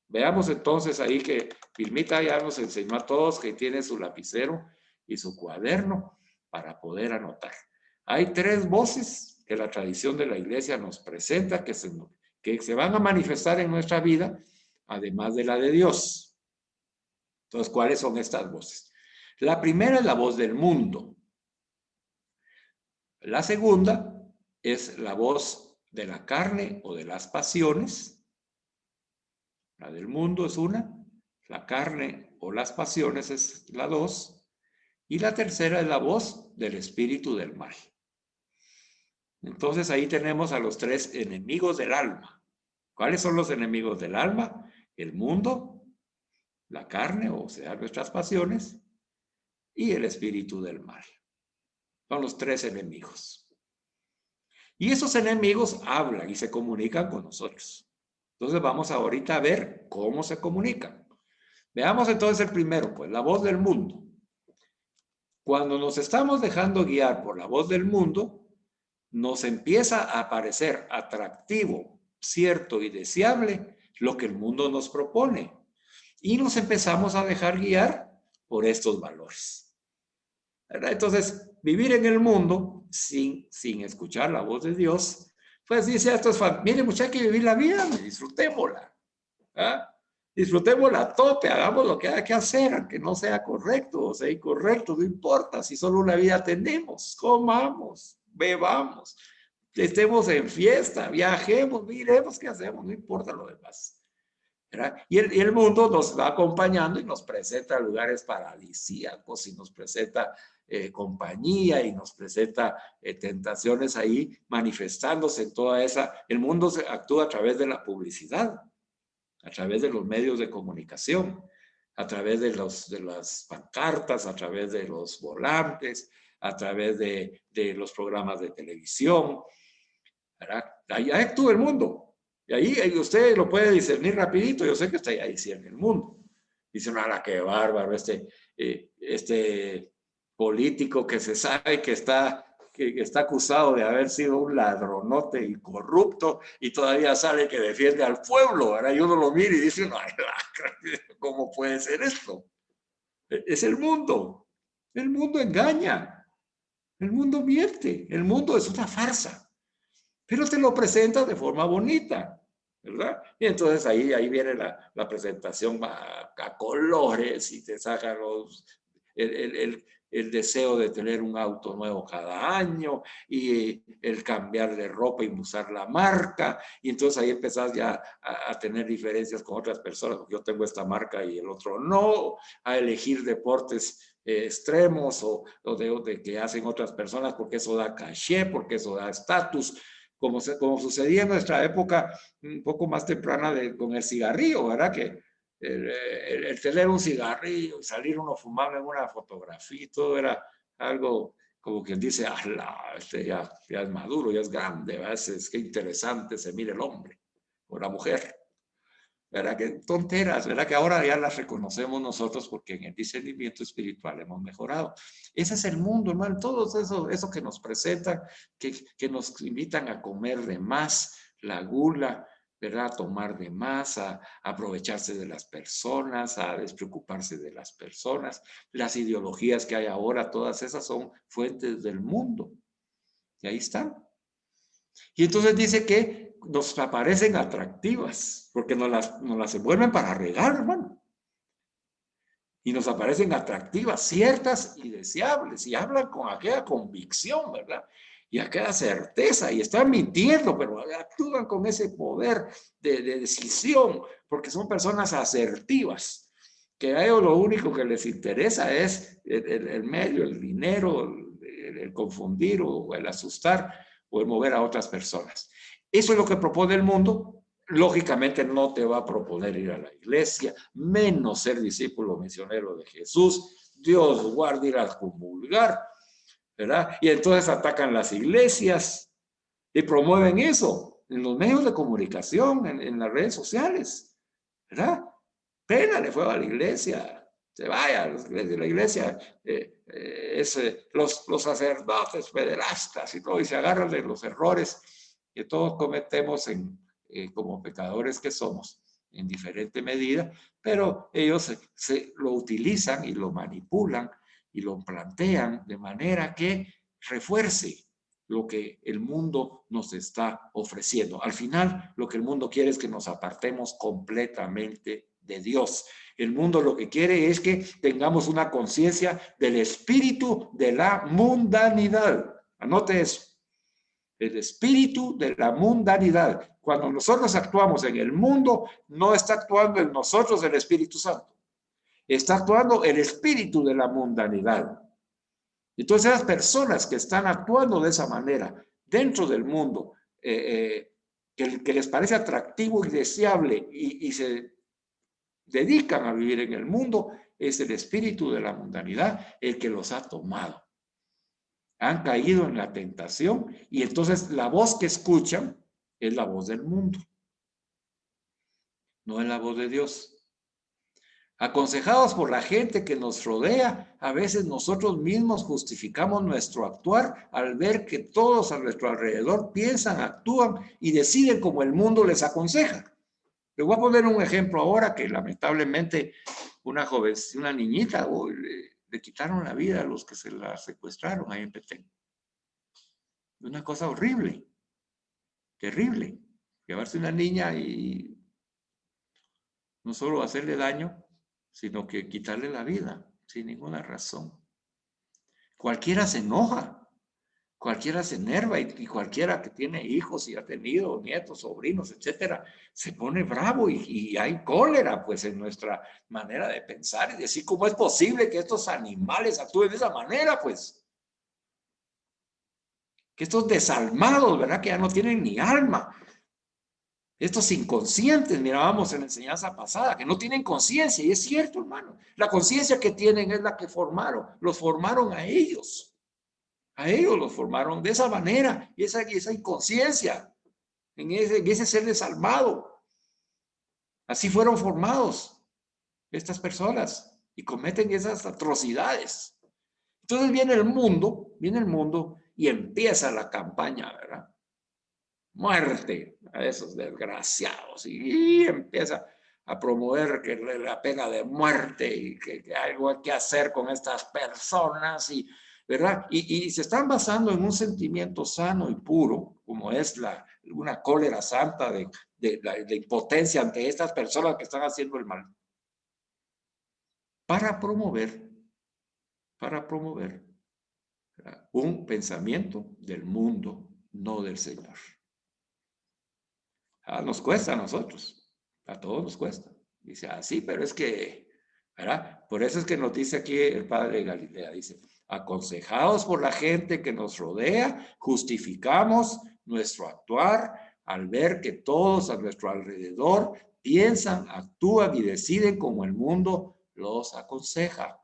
Veamos entonces ahí que Vilmita ya nos enseñó a todos que tiene su lapicero y su cuaderno para poder anotar. Hay tres voces que la tradición de la iglesia nos presenta que se van a manifestar en nuestra vida, además de la de Dios. Entonces, ¿cuáles son estas voces? La primera es la voz del mundo. La segunda es la voz de la carne o de las pasiones. La del mundo es una, la carne o las pasiones es la dos, y la tercera es la voz del espíritu del mal. Entonces ahí tenemos a los tres enemigos del alma. ¿Cuáles son los enemigos del alma? El mundo, la carne, o sea, nuestras pasiones, y el espíritu del mal. Son los tres enemigos. Y esos enemigos hablan y se comunican con nosotros. Entonces vamos ahorita a ver cómo se comunican. Veamos entonces el primero, pues la voz del mundo. Cuando nos estamos dejando guiar por la voz del mundo, nos empieza a parecer atractivo, cierto y deseable lo que el mundo nos propone. Y nos empezamos a dejar guiar por estos valores. ¿Verdad? Entonces, vivir en el mundo sin escuchar la voz de Dios, pues dice a estos familiares, mire muchachos, hay que vivir la vida, disfrutémosla. ¿Ah? Disfrutémosla a tope, hagamos lo que haya que hacer, aunque no sea correcto o sea incorrecto, no importa, si solo una vida tenemos, comamos, bebamos, estemos en fiesta, viajemos, miremos qué hacemos, no importa lo demás. Y el mundo nos va acompañando y nos presenta lugares paradisíacos y nos presenta compañía y nos presenta tentaciones ahí manifestándose en toda esa. El mundo actúa a través de la publicidad, a través de los medios de comunicación, a través de las pancartas, a través de los volantes, a través de los programas de televisión. ¿Verdad? Ahí actúa el mundo. Y ahí usted lo puede discernir rapidito. Yo sé que usted ya discierne el mundo. Dice, nada, qué bárbaro este político que se sabe que está acusado de haber sido un ladronote y corrupto y todavía sale que defiende al pueblo. Ahora uno lo mira y dice, no, ¿cómo puede ser esto? Es el mundo. El mundo engaña. El mundo miente. El mundo es una farsa. Pero te lo presenta de forma bonita, ¿verdad? Y entonces ahí viene la presentación a colores y te saca el deseo de tener un auto nuevo cada año y el cambiar de ropa y usar la marca. Y entonces ahí empezás ya a tener diferencias con otras personas. Yo tengo esta marca y el otro no, a elegir deportes extremos o de que hacen otras personas porque eso da caché, porque eso da estatus. Como sucedía en nuestra época un poco más temprana con el cigarrillo, ¿verdad? Que el tener un cigarrillo y salir uno fumando en una fotografía, todo era algo como quien dice, este ya es maduro, ya es grande, es que interesante se mire el hombre o la mujer. ¿Verdad? Que tonteras, ¿verdad? Que ahora ya las reconocemos nosotros porque en el discernimiento espiritual hemos mejorado. Ese es el mundo, hermano. Todo eso que nos presentan, que nos invitan a comer de más, la gula, ¿verdad? A tomar de más, a aprovecharse de las personas, a despreocuparse de las personas. Las ideologías que hay ahora, todas esas son fuentes del mundo. Y ahí están. Y entonces dice que nos aparecen atractivas, porque nos las envuelven para regar, hermano. Y nos aparecen atractivas, ciertas y deseables, y hablan con aquella convicción, ¿verdad? Y aquella certeza, y están mintiendo, pero actúan con ese poder de decisión, porque son personas asertivas, que a ellos lo único que les interesa es el medio, el dinero, el confundir o el asustar o el mover a otras personas. Eso es lo que propone el mundo. Lógicamente no te va a proponer ir a la iglesia, menos ser discípulo misionero de Jesús. Dios guarde ir a comulgar, ¿verdad? Y entonces atacan las iglesias y promueven eso en los medios de comunicación, en las redes sociales, ¿verdad? Pena le fue a la iglesia, se vaya, la iglesia los sacerdotes pederastas y todo, y se agarran de los errores que todos cometemos como pecadores que somos, en diferente medida, pero ellos lo utilizan y lo manipulan y lo plantean de manera que refuerce lo que el mundo nos está ofreciendo. Al final, lo que el mundo quiere es que nos apartemos completamente de Dios. El mundo lo que quiere es que tengamos una conciencia del espíritu de la mundanidad. Anote eso. El espíritu de la mundanidad. Cuando nosotros actuamos en el mundo, no está actuando en nosotros el Espíritu Santo. Está actuando el espíritu de la mundanidad. Entonces, las personas que están actuando de esa manera dentro del mundo, que les parece atractivo y deseable y se dedican a vivir en el mundo, es el espíritu de la mundanidad el que los ha tomado. Han caído en la tentación y entonces la voz que escuchan es la voz del mundo, no es la voz de Dios. Aconsejados por la gente que nos rodea, a veces nosotros mismos justificamos nuestro actuar al ver que todos a nuestro alrededor piensan, actúan y deciden como el mundo les aconseja. Le voy a poner un ejemplo ahora que lamentablemente una joven, una niñita, le quitaron la vida a los que se la secuestraron ahí en Petén. Una cosa horrible, terrible. Llevarse una niña y no solo hacerle daño, sino que quitarle la vida sin ninguna razón. Cualquiera se enoja, cualquiera se enerva y cualquiera que tiene hijos y ha tenido nietos, sobrinos, etcétera, se pone bravo y hay cólera pues en nuestra manera de pensar y decir cómo es posible que estos animales actúen de esa manera pues. Que estos desalmados, ¿verdad? Que ya no tienen ni alma. Estos inconscientes, mirábamos en la enseñanza pasada, que no tienen conciencia, y es cierto, hermano. La conciencia que tienen es la que formaron, los formaron a ellos. A ellos los formaron de esa manera, y esa inconsciencia, en ese ser desalmado. Así fueron formados estas personas, y cometen esas atrocidades. Entonces viene el mundo, y empieza la campaña, ¿verdad? Muerte a esos desgraciados y empieza a promover que la pena de muerte y que algo hay que hacer con estas personas y, ¿verdad? Y se están basando en un sentimiento sano y puro, como es una cólera santa de impotencia ante estas personas que están haciendo el mal, para promover ¿verdad? Un pensamiento del mundo, no del Señor. Nos cuesta a nosotros, a todos nos cuesta. Dice, sí, pero es que, ¿verdad? Por eso es que nos dice aquí el padre de Galilea, dice, aconsejados por la gente que nos rodea, justificamos nuestro actuar al ver que todos a nuestro alrededor piensan, actúan y deciden como el mundo los aconseja.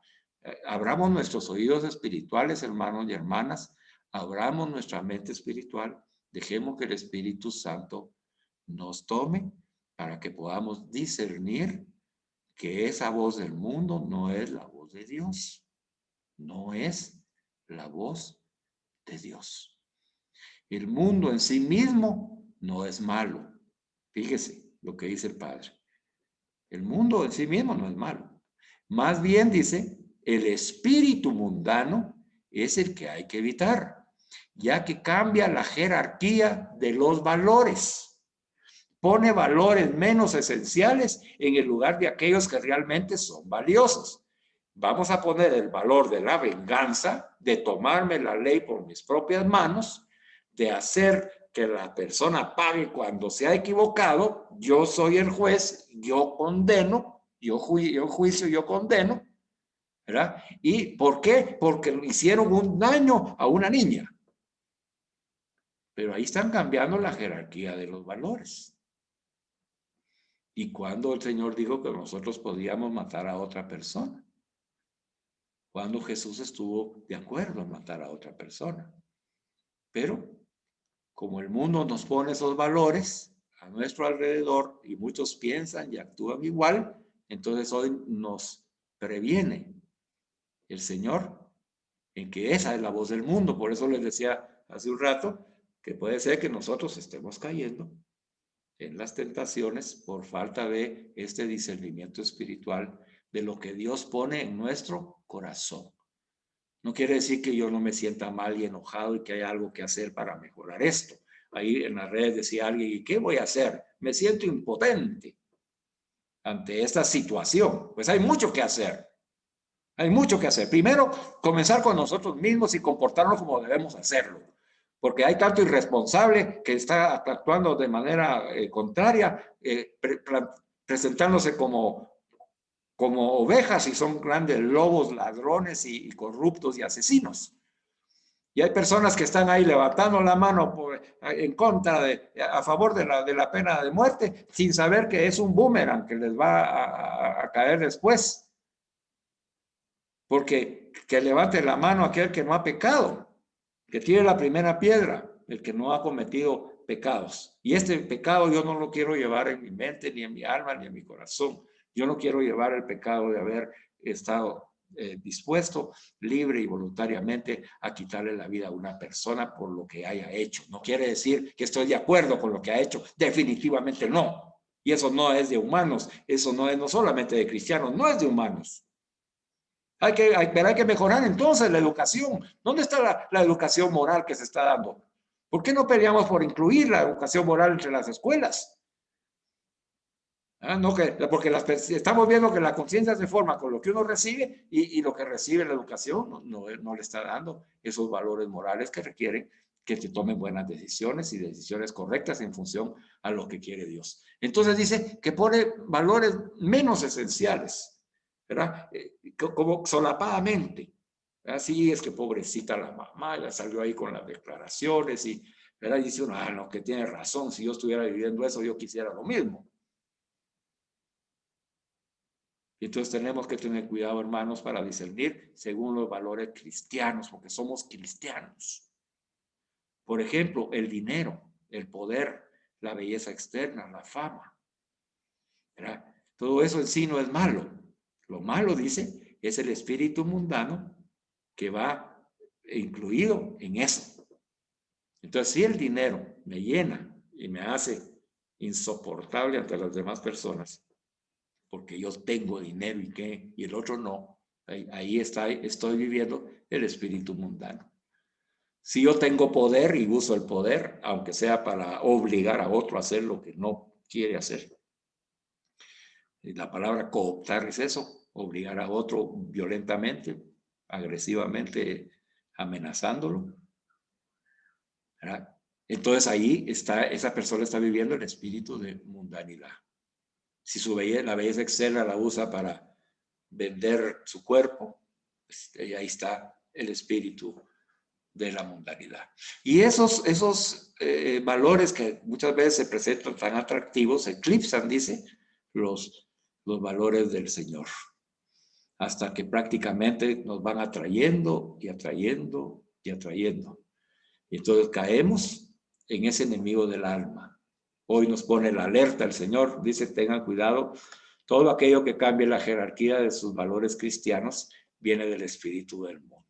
Abramos nuestros oídos espirituales, hermanos y hermanas, abramos nuestra mente espiritual, dejemos que el Espíritu Santo nos tome para que podamos discernir que esa voz del mundo no es la voz de Dios, no es la voz de Dios. El mundo en sí mismo no es malo. Fíjese lo que dice el Padre. El mundo en sí mismo no es malo. Más bien dice, el espíritu mundano es el que hay que evitar, ya que cambia la jerarquía de los valores. Pone valores menos esenciales en el lugar de aquellos que realmente son valiosos. Vamos a poner el valor de la venganza, de tomarme la ley por mis propias manos, de hacer que la persona pague cuando se ha equivocado. Yo soy el juez, yo condeno, yo juicio, yo condeno, ¿verdad? ¿Y por qué? Porque hicieron un daño a una niña. Pero ahí están cambiando la jerarquía de los valores. ¿Y cuando el Señor dijo que nosotros podíamos matar a otra persona? Cuando Jesús estuvo de acuerdo en matar a otra persona. Pero como el mundo nos pone esos valores a nuestro alrededor y muchos piensan y actúan igual, entonces hoy nos previene el Señor en que esa es la voz del mundo. Por eso les decía hace un rato que puede ser que nosotros estemos cayendo en las tentaciones por falta de este discernimiento espiritual de lo que Dios pone en nuestro corazón. No quiere decir que yo no me sienta mal y enojado y que hay algo que hacer para mejorar esto. Ahí en las redes decía alguien, ¿y qué voy a hacer? Me siento impotente ante esta situación. Pues hay mucho que hacer. Hay mucho que hacer. Primero, comenzar con nosotros mismos y comportarnos como debemos hacerlo. Porque hay tanto irresponsable que está actuando de manera contraria, presentándose como ovejas y son grandes lobos, ladrones y corruptos y asesinos. Y hay personas que están ahí levantando la mano en contra a favor de la pena de muerte, sin saber que es un boomerang que les va a caer después. Porque que levante la mano aquel que no ha pecado, que tire la primera piedra, el que no ha cometido pecados. Y este pecado yo no lo quiero llevar en mi mente, ni en mi alma, ni en mi corazón. Yo no quiero llevar el pecado de haber estado dispuesto, libre y voluntariamente a quitarle la vida a una persona por lo que haya hecho. No quiere decir que estoy de acuerdo con lo que ha hecho, definitivamente no. Y eso no es de humanos, eso no es no solamente de cristianos, no es de humanos. Pero hay que mejorar entonces la educación. ¿Dónde está la educación moral que se está dando? ¿Por qué no peleamos por incluir la educación moral entre las escuelas? No, porque estamos viendo que la conciencia se forma con lo que uno recibe y lo que recibe la educación no le está dando esos valores morales que requieren que se tomen buenas decisiones y decisiones correctas en función a lo que quiere Dios. Entonces dice que pone valores menos esenciales, ¿verdad? Como solapadamente. Así es que pobrecita la mamá, ya salió ahí con las declaraciones y, ¿verdad? Y dice uno, no, que tiene razón, si yo estuviera viviendo eso, yo quisiera lo mismo. Entonces tenemos que tener cuidado, hermanos, para discernir según los valores cristianos, porque somos cristianos. Por ejemplo, el dinero, el poder, la belleza externa, la fama. ¿Verdad? Todo eso en sí no es malo. Lo malo, dice, es el espíritu mundano que va incluido en eso. Entonces, si el dinero me llena y me hace insoportable ante las demás personas, porque yo tengo dinero y el otro no, ahí estoy viviendo el espíritu mundano. Si yo tengo poder y uso el poder, aunque sea para obligar a otro a hacer lo que no quiere hacer. Y la palabra cooptar es eso, obligar a otro violentamente, agresivamente, amenazándolo. ¿Verdad? Entonces ahí esa persona está viviendo el espíritu de mundanidad. Si la belleza externa la usa para vender su cuerpo, pues ahí está el espíritu de la mundanidad. Y esos valores que muchas veces se presentan tan atractivos, se eclipsan, dice, los valores del Señor, hasta que prácticamente nos van atrayendo y atrayendo y atrayendo. Y entonces caemos en ese enemigo del alma. Hoy nos pone la alerta el Señor, dice, tengan cuidado, todo aquello que cambie la jerarquía de sus valores cristianos viene del espíritu del mundo.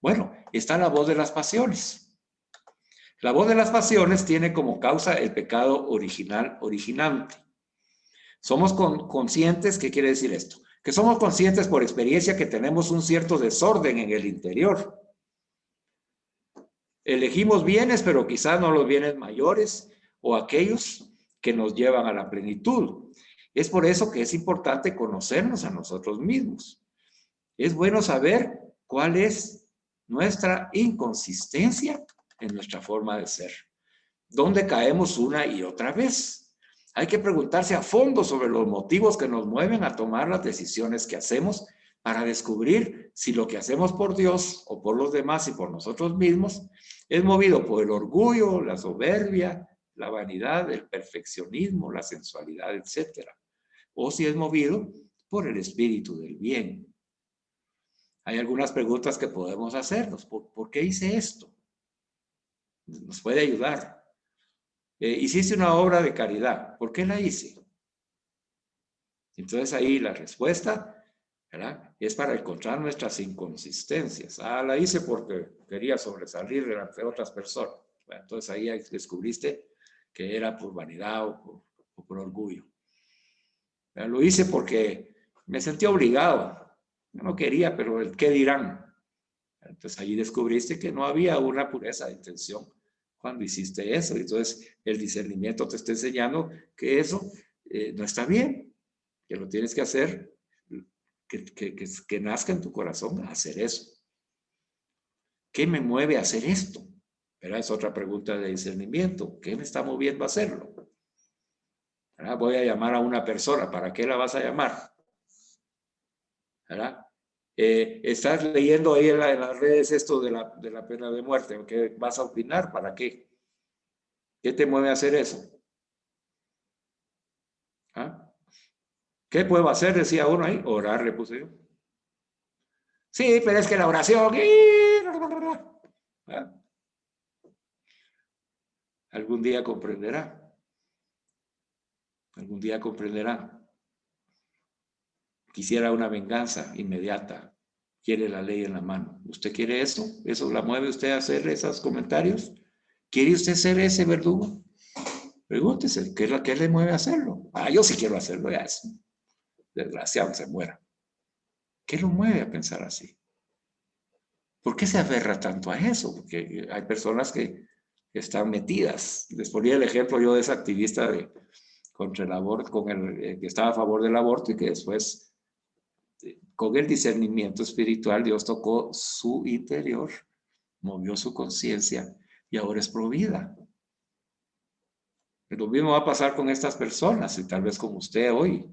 Bueno, está la voz de las pasiones. La voz de las pasiones tiene como causa el pecado original, originante. Somos conscientes, ¿qué quiere decir esto? Que somos conscientes por experiencia que tenemos un cierto desorden en el interior. Elegimos bienes, pero quizás no los bienes mayores o aquellos que nos llevan a la plenitud. Es por eso que es importante conocernos a nosotros mismos. Es bueno saber cuál es nuestra inconsistencia en nuestra forma de ser. ¿Dónde caemos una y otra vez? Hay que preguntarse a fondo sobre los motivos que nos mueven a tomar las decisiones que hacemos para descubrir si lo que hacemos por Dios o por los demás y por nosotros mismos es movido por el orgullo, la soberbia, la vanidad, el perfeccionismo, la sensualidad, etc. O si es movido por el espíritu del bien. Hay algunas preguntas que podemos hacernos. ¿Por qué hice esto? Nos puede ayudar. Hiciste una obra de caridad. ¿Por qué la hice? Entonces ahí la respuesta, ¿verdad?, es para encontrar nuestras inconsistencias. La hice porque quería sobresalir delante de otras personas. Bueno, entonces ahí descubriste que era por vanidad o por orgullo. Lo hice porque me sentí obligado. Yo no quería, pero el qué dirán. Entonces ahí descubriste que no había una pureza de intención cuando hiciste eso. Entonces el discernimiento te está enseñando que eso no está bien, que lo tienes que hacer, que nazca en tu corazón hacer eso. ¿Qué me mueve a hacer esto? Pero es otra pregunta de discernimiento. ¿Qué me está moviendo a hacerlo? ¿Verdad? Voy a llamar a una persona. ¿Para qué la vas a llamar? ¿Verdad? Estás leyendo ahí en las redes esto de la pena de muerte. ¿Qué vas a opinar? ¿Para qué? ¿Qué te mueve a hacer eso? ¿Ah? ¿Qué puedo hacer? Decía uno ahí. Orar, le puse yo. Sí, pero es que la oración. ¿Ah? Algún día comprenderá. Algún día comprenderá. Quisiera una venganza inmediata. Quiere la ley en la mano. ¿Usted quiere eso? ¿Eso la mueve usted a hacer esos comentarios? ¿Quiere usted ser ese verdugo? Pregúntese, ¿qué le mueve a hacerlo? Yo sí quiero hacerlo, ya es desgraciado, se muera. ¿Qué lo mueve a pensar así? ¿Por qué se aferra tanto a eso? Porque hay personas que están metidas. Les ponía el ejemplo yo de esa activista contra el aborto, que estaba a favor del aborto y que después, con el discernimiento espiritual, Dios tocó su interior, movió su conciencia y ahora es provida. Lo mismo va a pasar con estas personas y tal vez con usted hoy.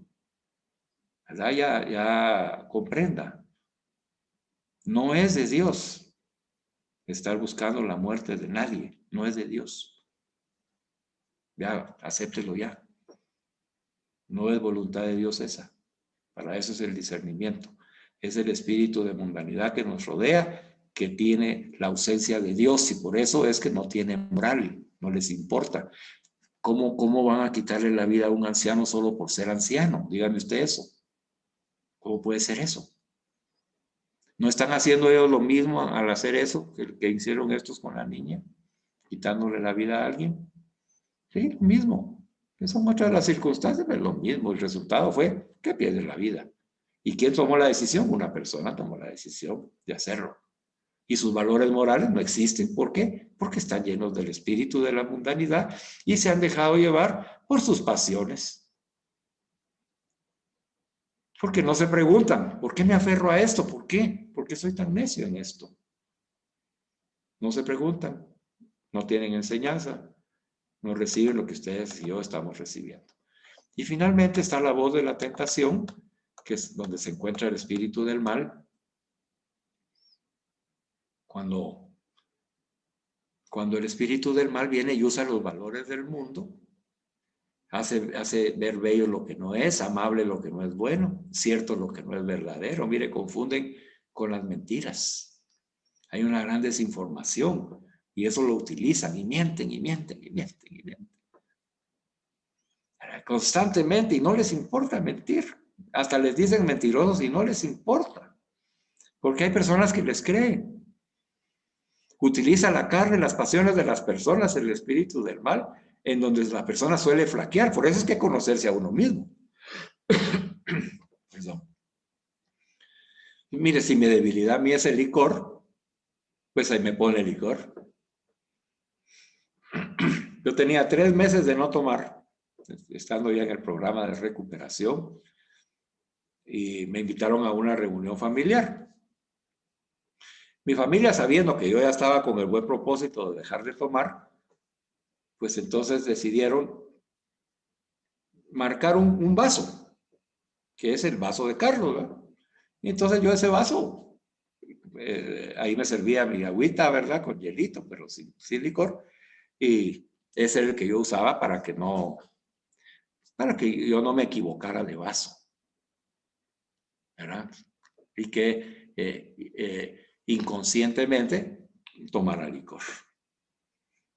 ¿Verdad? Ya comprenda. No es de Dios estar buscando la muerte de nadie. No es de Dios. Ya, acéptelo ya. No es voluntad de Dios esa. Para eso es el discernimiento. Es el espíritu de mundanidad que nos rodea, que tiene la ausencia de Dios y por eso es que no tiene moral, no les importa. ¿Cómo van a quitarle la vida a un anciano solo por ser anciano? Dígame usted eso. ¿Cómo puede ser eso? ¿No están haciendo ellos lo mismo al hacer eso que hicieron estos con la niña? Quitándole la vida a alguien. Sí, lo mismo. Son otras las circunstancias, pero lo mismo. El resultado fue que pierde la vida. ¿Y quién tomó la decisión? Una persona tomó la decisión de hacerlo. Y sus valores morales no existen. ¿Por qué? Porque están llenos del espíritu de la mundanidad y se han dejado llevar por sus pasiones. Porque no se preguntan, ¿por qué me aferro a esto? ¿Por qué? ¿Por qué soy tan necio en esto? No se preguntan, no tienen enseñanza, no reciben lo que ustedes y yo estamos recibiendo. Y finalmente está la voz de la tentación, que es donde se encuentra el espíritu del mal. Cuando el espíritu del mal viene y usa los valores del mundo, hace ver bello lo que no es, amable lo que no es bueno, cierto lo que no es verdadero. Mire, confunden con las mentiras. Hay una gran desinformación y eso lo utilizan y mienten y mienten y mienten y mienten. Constantemente, y no les importa mentir. Hasta les dicen mentirosos y no les importa. Porque hay personas que les creen. Utiliza la carne, las pasiones de las personas, el espíritu del mal, en donde la persona suele flaquear. Por eso es que conocerse a uno mismo. Perdón. Y mire, si mi debilidad a mí es el licor, pues ahí me pone el licor. Yo tenía 3 meses de no tomar, estando ya en el programa de recuperación, y me invitaron a una reunión familiar. Mi familia, sabiendo que yo ya estaba con el buen propósito de dejar de tomar, pues entonces decidieron marcar un vaso, que es el vaso de Carlos, ¿verdad? Y entonces yo ese vaso, ahí me servía mi agüita, ¿verdad? Con hielito, pero sin licor. Y ese es el que yo usaba para que yo no me equivocara de vaso, ¿verdad? Y que inconscientemente tomara licor.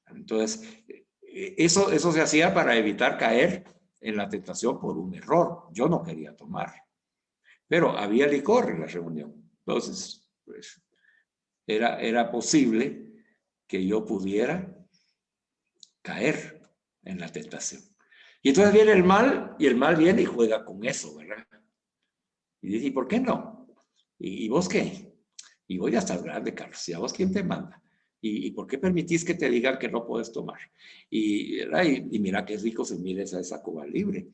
Entonces, eso se hacía para evitar caer en la tentación por un error. Yo no quería tomar, pero había licor en la reunión. Entonces, pues, era posible que yo pudiera caer en la tentación. Y entonces viene el mal, y el mal viene y juega con eso, ¿verdad? Y dice, ¿y por qué no? ¿Y vos qué? Y vos ya estás grande, Carlos. ¿Y a vos quién te manda? ¿Y por qué permitís que te digan que no puedes tomar? Y mira qué rico se mira esa Cuba Libre.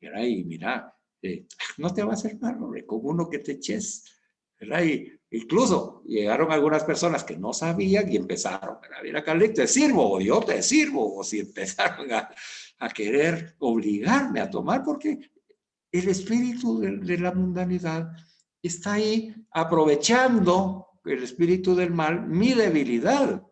Y mira, no te va a hacer mal, hombre, con uno que te eches. Y incluso llegaron algunas personas que no sabían y empezaron, mira, Carlito, te sirvo, o yo te sirvo, o si empezaron a querer obligarme a tomar, porque el espíritu de la mundanidad está ahí aprovechando el espíritu del mal, mi debilidad.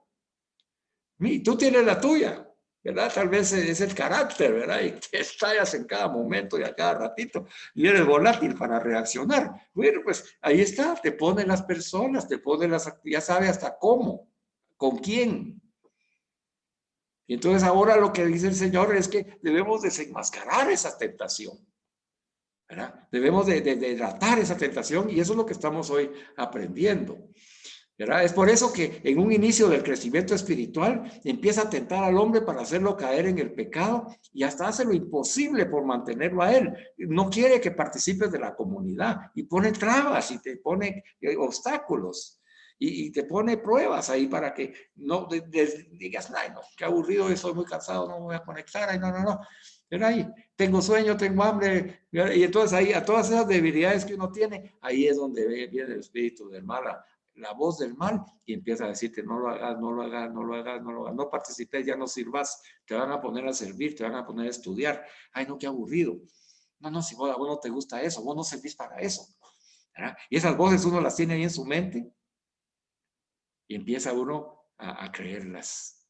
Tú tienes la tuya, ¿verdad? Tal vez es el carácter, ¿verdad? Y te estallas en cada momento y a cada ratito y eres volátil para reaccionar. Bueno, pues ahí está, te pone las personas, te pone ya sabe hasta cómo, con quién. Y entonces ahora lo que dice el Señor es que debemos desenmascarar esa tentación, ¿verdad? Debemos de tratar esa tentación y eso es lo que estamos hoy aprendiendo, ¿verdad? Es por eso que en un inicio del crecimiento espiritual empieza a tentar al hombre para hacerlo caer en el pecado y hasta hace lo imposible por mantenerlo a él. No quiere que participes de la comunidad y pone trabas y te pone obstáculos y te pone pruebas ahí para que no digas, ay, no, qué aburrido, estoy muy cansado, no me voy a conectar, ay, no. Pero ahí, tengo sueño, tengo hambre, y entonces ahí a todas esas debilidades que uno tiene, ahí es donde viene el espíritu del mal, la voz del mal, y empieza a decirte, no lo hagas, no lo hagas, no lo hagas, no lo hagas, no participes, ya no sirvas, te van a poner a servir, te van a poner a estudiar, ay no, qué aburrido, no, si vos no te gusta eso, vos no servís para eso, ¿verdad? Y esas voces uno las tiene ahí en su mente, y empieza uno a creerlas,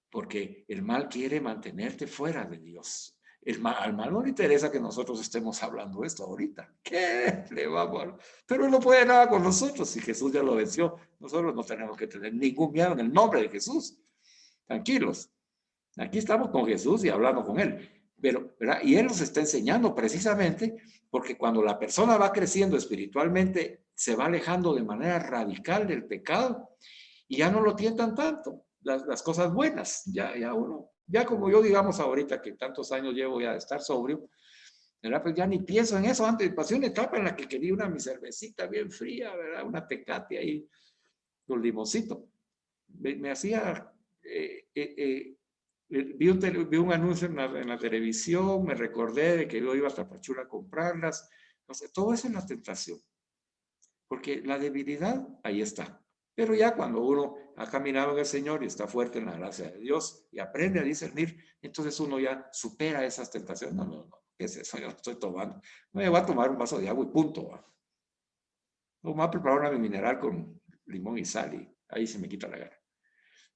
porque el mal quiere mantenerte fuera de Dios. Al mal no le interesa que nosotros estemos hablando esto ahorita. ¿Qué le vamos a...? Pero no puede nada con nosotros si Jesús ya lo venció. Nosotros no tenemos que tener ningún miedo en el nombre de Jesús. Tranquilos. Aquí estamos con Jesús y hablando con Él. Pero, ¿verdad? Y Él nos está enseñando precisamente porque cuando la persona va creciendo espiritualmente, se va alejando de manera radical del pecado y ya no lo tientan tanto las cosas buenas. Ya uno, ya como yo digamos ahorita que tantos años llevo ya de estar sobrio, ¿verdad? Pues ya ni pienso en eso. Antes pasé una etapa en la que quería mi cervecita bien fría, ¿verdad? Una Tecate ahí con limoncito. Me hacía... vi un anuncio en la televisión, me recordé de que yo iba hasta Pachula a comprarlas. O sea, todo eso es la tentación. Porque la debilidad, ahí está. Pero ya cuando uno ha caminado en el Señor y está fuerte en la gracia de Dios y aprende a discernir, entonces uno ya supera esas tentaciones. No. ¿Qué es eso? Yo no estoy tomando. Me voy a tomar un vaso de agua y punto. O me voy a preparar una mineral con limón y sal y ahí se me quita la gana.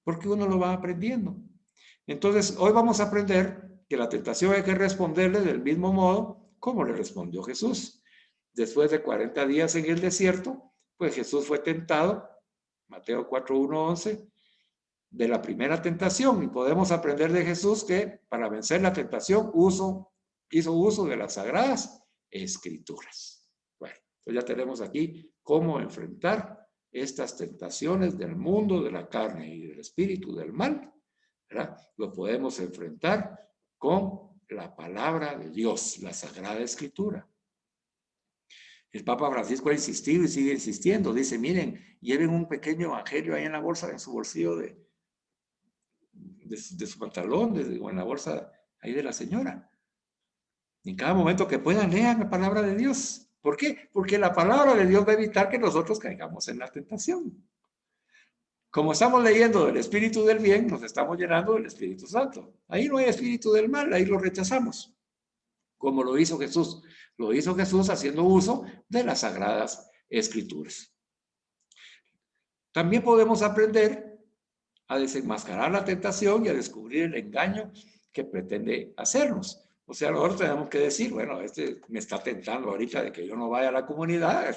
Porque uno lo va aprendiendo. Entonces, hoy vamos a aprender que la tentación hay que responderle del mismo modo como le respondió Jesús. Después de 40 días en el desierto, pues Jesús fue tentado, Mateo 4, 1, 11, de la primera tentación. Y podemos aprender de Jesús que para vencer la tentación hizo uso de las sagradas escrituras. Bueno, entonces ya tenemos aquí cómo enfrentar estas tentaciones del mundo, de la carne y del espíritu del mal, ¿verdad? Lo podemos enfrentar con la palabra de Dios, la Sagrada Escritura. El Papa Francisco ha insistido y sigue insistiendo. Dice, miren, lleven un pequeño evangelio ahí en la bolsa, en su bolsillo de su pantalón, o en la bolsa ahí de la señora. En cada momento que puedan, lean la palabra de Dios. ¿Por qué? Porque la palabra de Dios va a evitar que nosotros caigamos en la tentación. Como estamos leyendo del espíritu del bien, nos estamos llenando del Espíritu Santo. Ahí no hay espíritu del mal, ahí lo rechazamos. Como lo hizo Jesús. Lo hizo Jesús haciendo uso de las sagradas escrituras. También podemos aprender a desenmascarar la tentación y a descubrir el engaño que pretende hacernos. O sea, nosotros tenemos que decir, bueno, este me está tentando ahorita de que yo no vaya a la comunidad,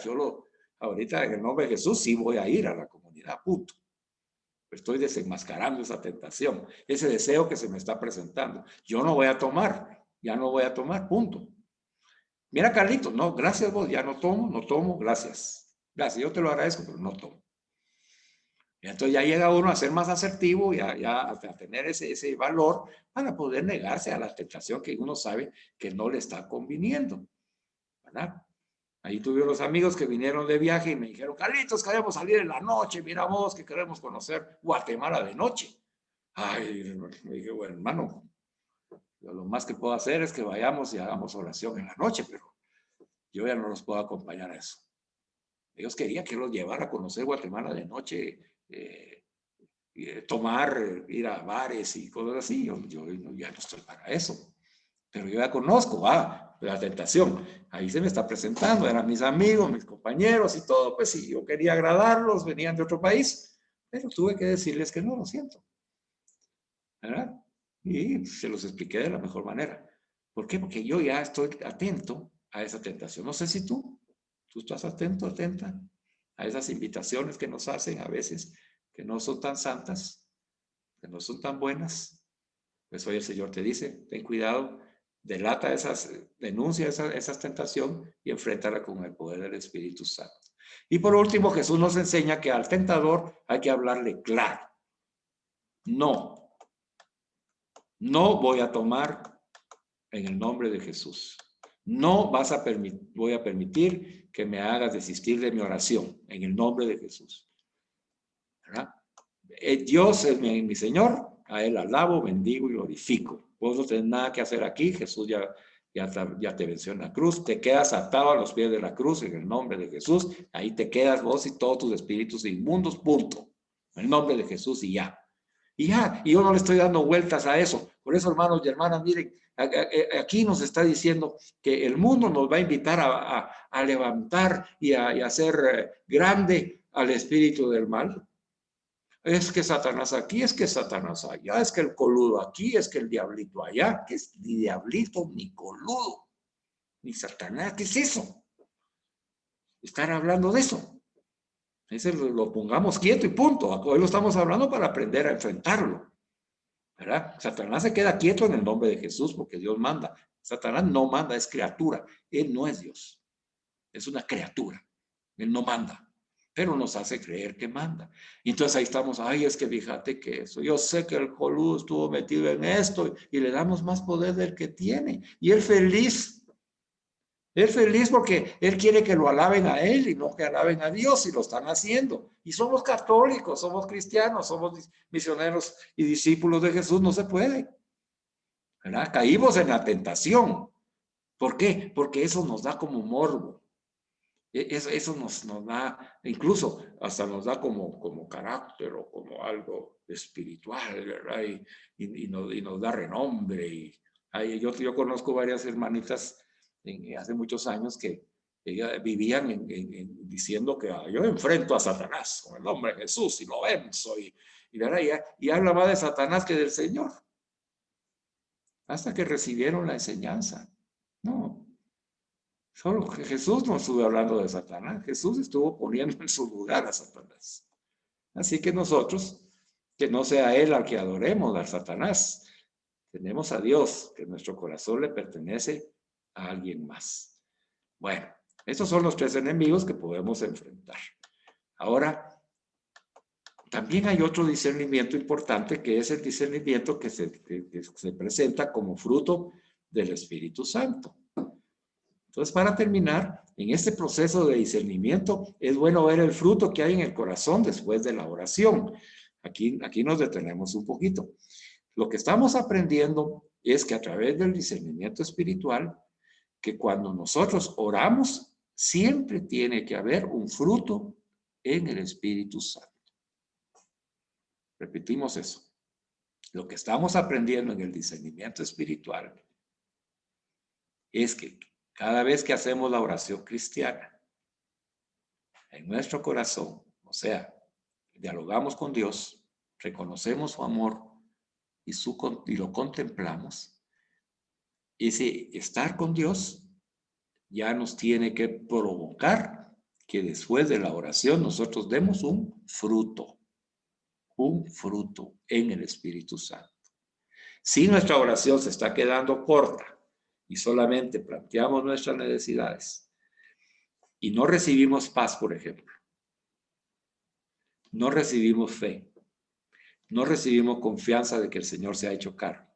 ahorita en el nombre de Jesús sí voy a ir a la comunidad, punto. Estoy desenmascarando esa tentación, ese deseo que se me está presentando. Yo no voy a tomar, ya no voy a tomar, punto. Mira, Carlitos, no, gracias vos, ya no tomo, gracias. Gracias, yo te lo agradezco, pero no tomo. Y entonces ya llega uno a ser más asertivo y a tener ese valor para poder negarse a la tentación que uno sabe que no le está conviniendo, ¿verdad? Ahí tuve unos amigos que vinieron de viaje y me dijeron, Carlitos, queremos salir en la noche, mira vos que queremos conocer Guatemala de noche. Ay, me dije, bueno, hermano, lo más que puedo hacer es que vayamos y hagamos oración en la noche, pero yo ya no los puedo acompañar a eso. Ellos querían que los llevara a conocer Guatemala de noche, tomar, ir a bares y cosas así. Yo ya no estoy para eso. Pero yo ya conozco, la tentación. Ahí se me está presentando, eran mis amigos, mis compañeros y todo. Pues sí, yo quería agradarlos, venían de otro país, pero tuve que decirles que no, lo siento. ¿Verdad? Y se los expliqué de la mejor manera. ¿Por qué? Porque yo ya estoy atento a esa tentación. No sé si tú estás atento, atenta a esas invitaciones que nos hacen a veces, que no son tan santas, que no son tan buenas. Pues hoy el Señor te dice, ten cuidado, delata denuncia esas tentaciones y enfréntala con el poder del Espíritu Santo. Y por último, Jesús nos enseña que al tentador hay que hablarle claro. No voy a tomar en el nombre de Jesús. No voy a permitir que me hagas desistir de mi oración en el nombre de Jesús. ¿Verdad? Dios es mi Señor, a Él alabo, bendigo y glorifico. Vos no tenés nada que hacer aquí, Jesús ya te venció en la cruz, te quedas atado a los pies de la cruz en el nombre de Jesús, ahí te quedas vos y todos tus espíritus inmundos, punto. En el nombre de Jesús y ya. Y yo no le estoy dando vueltas a eso. Por eso, hermanos y hermanas, miren, aquí nos está diciendo que el mundo nos va a invitar a levantar y a hacer grande al espíritu del mal. Es que Satanás aquí, es que Satanás allá, es que el coludo aquí, es que el diablito allá, que es ni diablito, ni coludo, ni Satanás, ¿qué es eso? Estar hablando de eso. Ese lo pongamos quieto y punto. Hoy lo estamos hablando para aprender a enfrentarlo. ¿Verdad? Satanás se queda quieto en el nombre de Jesús porque Dios manda. Satanás no manda, es criatura. Él no es Dios. Es una criatura. Él no manda. Pero nos hace creer que manda. Y entonces ahí estamos, ay, es que fíjate que eso, yo sé que el coludo estuvo metido en esto y le damos más poder del que tiene. Y él feliz porque él quiere que lo alaben a él y no que alaben a Dios y lo están haciendo. Y somos católicos, somos cristianos, somos misioneros y discípulos de Jesús, no se puede. ¿Verdad? Caímos en la tentación. ¿Por qué? Porque eso nos da como morbo. Eso nos da, incluso hasta nos da como carácter o como algo espiritual, ¿verdad? Y nos da renombre. Yo conozco varias hermanitas hace muchos años que vivían diciendo que yo enfrento a Satanás con el nombre de Jesús y lo venzo. ¿Verdad? Y habla más de Satanás que del Señor. hasta que recibieron la enseñanza. No, solo que Jesús no estuvo hablando de Satanás. Jesús estuvo poniendo en su lugar a Satanás. Así que nosotros, que no sea él al que adoremos, al Satanás. Tenemos a Dios, que nuestro corazón le pertenece a alguien más. Bueno, estos son los tres enemigos que podemos enfrentar. Ahora, también hay otro discernimiento importante, que es el discernimiento que se presenta como fruto del Espíritu Santo. Entonces, para terminar, en este proceso de discernimiento, es bueno ver el fruto que hay en el corazón después de la oración. Aquí nos detenemos un poquito. Lo que estamos aprendiendo es que a través del discernimiento espiritual, que cuando nosotros oramos, siempre tiene que haber un fruto en el Espíritu Santo. Repetimos eso. Lo que estamos aprendiendo en el discernimiento espiritual es que cada vez que hacemos la oración cristiana, en nuestro corazón, o sea, dialogamos con Dios, reconocemos su amor y lo contemplamos, ese estar con Dios ya nos tiene que provocar que después de la oración nosotros demos un fruto en el Espíritu Santo. Si nuestra oración se está quedando corta y solamente planteamos nuestras necesidades y no recibimos paz, por ejemplo, no recibimos fe, no recibimos confianza de que el Señor se ha hecho cargo,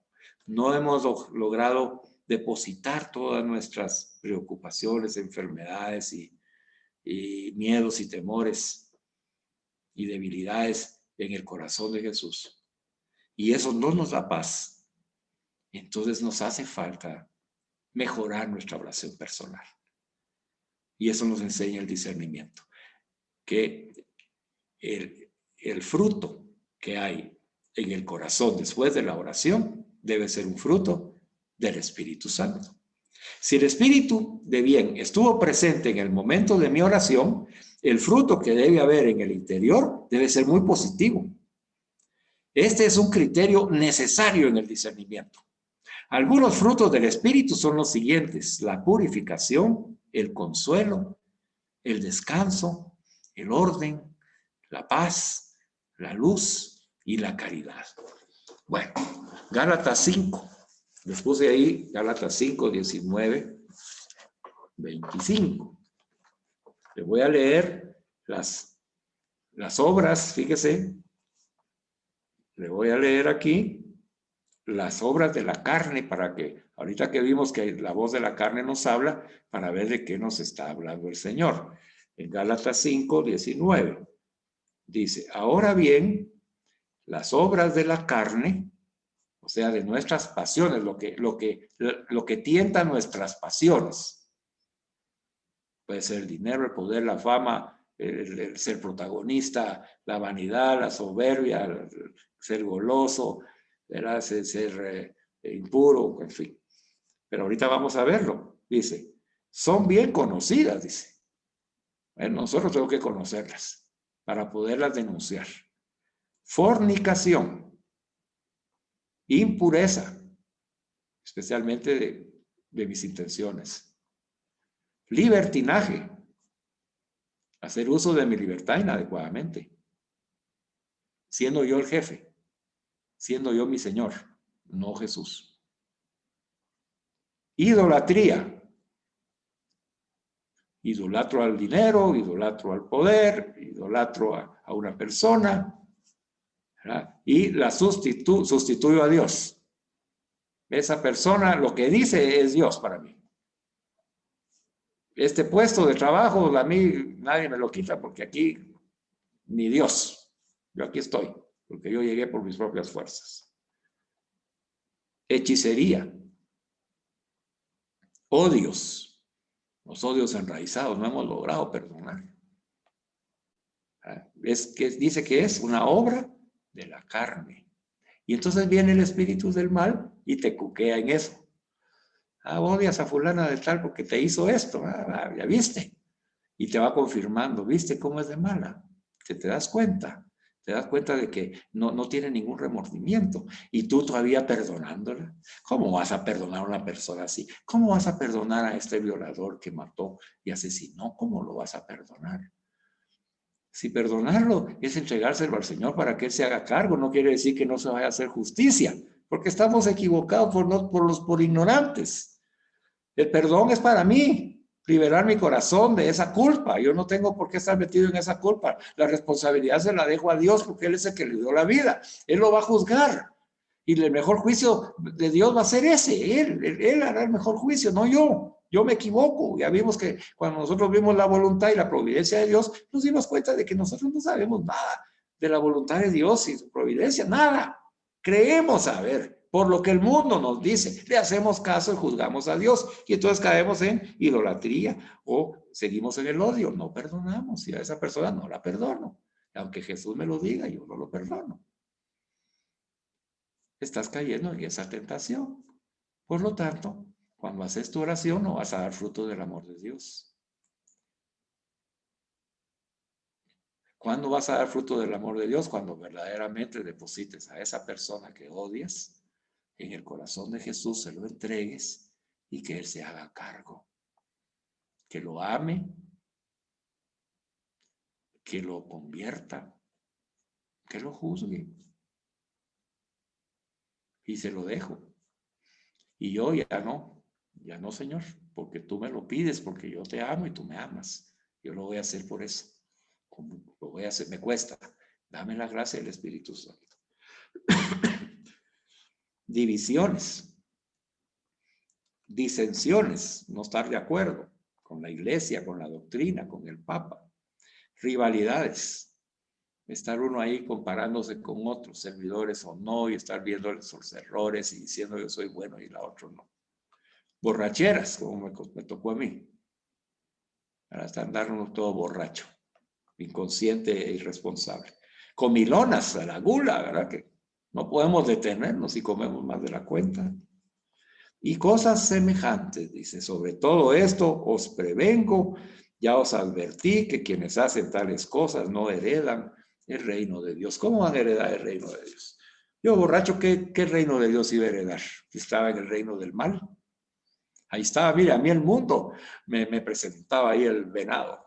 no hemos logrado depositar todas nuestras preocupaciones, enfermedades y miedos y temores y debilidades en el corazón de Jesús, y eso no nos da paz, entonces nos hace falta mejorar nuestra oración personal. Y eso nos enseña el discernimiento, que el fruto que hay en el corazón después de la oración debe ser un fruto del Espíritu Santo. Si el Espíritu de bien estuvo presente en el momento de mi oración, el fruto que debe haber en el interior debe ser muy positivo. Este es un criterio necesario en el discernimiento. Algunos frutos del Espíritu son los siguientes: la purificación, el consuelo, el descanso, el orden, la paz, la luz y la caridad. Bueno, Gálatas 5. Les puse ahí Gálatas 5, 19, 25. Les voy a leer las obras, fíjese. Le voy a leer aquí las obras de la carne, para que, ahorita que vimos que la voz de la carne nos habla, para ver de qué nos está hablando el Señor. En Gálatas 5, 19, dice: ahora bien, las obras de la carne, o sea, de nuestras pasiones, lo que tienta nuestras pasiones, puede ser el dinero, el poder, la fama, el ser protagonista, la vanidad, la soberbia, el ser goloso, ser impuro, en fin. Pero ahorita vamos a verlo. Dice, son bien conocidas, dice. Bueno, nosotros tenemos que conocerlas para poderlas denunciar. Fornicación, impureza, especialmente de mis intenciones. Libertinaje, hacer uso de mi libertad inadecuadamente, siendo yo el jefe, siendo yo mi Señor, no Jesús. Idolatría, idolatro al dinero, idolatro al poder, idolatro a una persona, ¿verdad? Y la sustituyo a Dios. Esa persona lo que dice es Dios para mí. Este puesto de trabajo a mí nadie me lo quita, porque aquí ni Dios. Yo aquí estoy, porque yo llegué por mis propias fuerzas. Hechicería. Odios. Los odios enraizados, no hemos logrado perdonar. Es que dice que es una obra de la carne. Y entonces viene el espíritu del mal y te cuquea en eso. Odias a fulana de tal porque te hizo esto. Ya viste. Y te va confirmando, ¿viste cómo es de mala? ¿Te das cuenta? Te das cuenta de que no tiene ningún remordimiento y tú todavía perdonándola. ¿Cómo vas a perdonar a una persona así? ¿Cómo vas a perdonar a este violador que mató y asesinó? ¿Cómo lo vas a perdonar? Si perdonarlo es entregárselo al Señor para que Él se haga cargo, no quiere decir que no se vaya a hacer justicia, porque estamos equivocados por ignorantes. El perdón es para mí, liberar mi corazón de esa culpa. Yo no tengo por qué estar metido en esa culpa. La responsabilidad se la dejo a Dios porque Él es el que le dio la vida. Él lo va a juzgar. Y el mejor juicio de Dios va a ser ese. Él hará el mejor juicio, no yo. Yo me equivoco. Ya vimos que cuando nosotros vimos la voluntad y la providencia de Dios, nos dimos cuenta de que nosotros no sabemos nada de la voluntad de Dios y su providencia, nada. Creemos saber por lo que el mundo nos dice, le hacemos caso y juzgamos a Dios y entonces caemos en idolatría o seguimos en el odio, no perdonamos y a esa persona no la perdono, aunque Jesús me lo diga, yo no lo perdono. Estás cayendo en esa tentación. Por lo tanto, cuando haces tu oración no vas a dar fruto del amor de Dios. ¿Cuándo vas a dar fruto del amor de Dios? Cuando verdaderamente deposites a esa persona que odias en el corazón de Jesús, se lo entregues y que Él se haga cargo. Que lo ame, que lo convierta, que lo juzgue. Y se lo dejo. Y yo ya no, Señor, porque tú me lo pides, porque yo te amo y tú me amas. Yo lo voy a hacer por eso. Como lo voy a hacer, me cuesta. Dame la gracia del Espíritu Santo. Divisiones, disensiones, no estar de acuerdo con la iglesia, con la doctrina, con el Papa. Rivalidades, estar uno ahí comparándose con otros servidores o no y estar viendo sus errores y diciendo yo soy bueno y la otra no. Borracheras, como me tocó a mí. Para estar darnos todo borracho, inconsciente e irresponsable. Comilonas a la gula, ¿verdad? Que no podemos detenernos si comemos más de la cuenta. Y cosas semejantes, dice, sobre todo esto os prevengo, ya os advertí que quienes hacen tales cosas no heredan el reino de Dios. ¿Cómo van a heredar el reino de Dios? Yo, borracho, ¿qué reino de Dios iba a heredar? ¿Estaba en el reino del mal? Ahí estaba, mira, a mí el mundo me presentaba ahí el venado.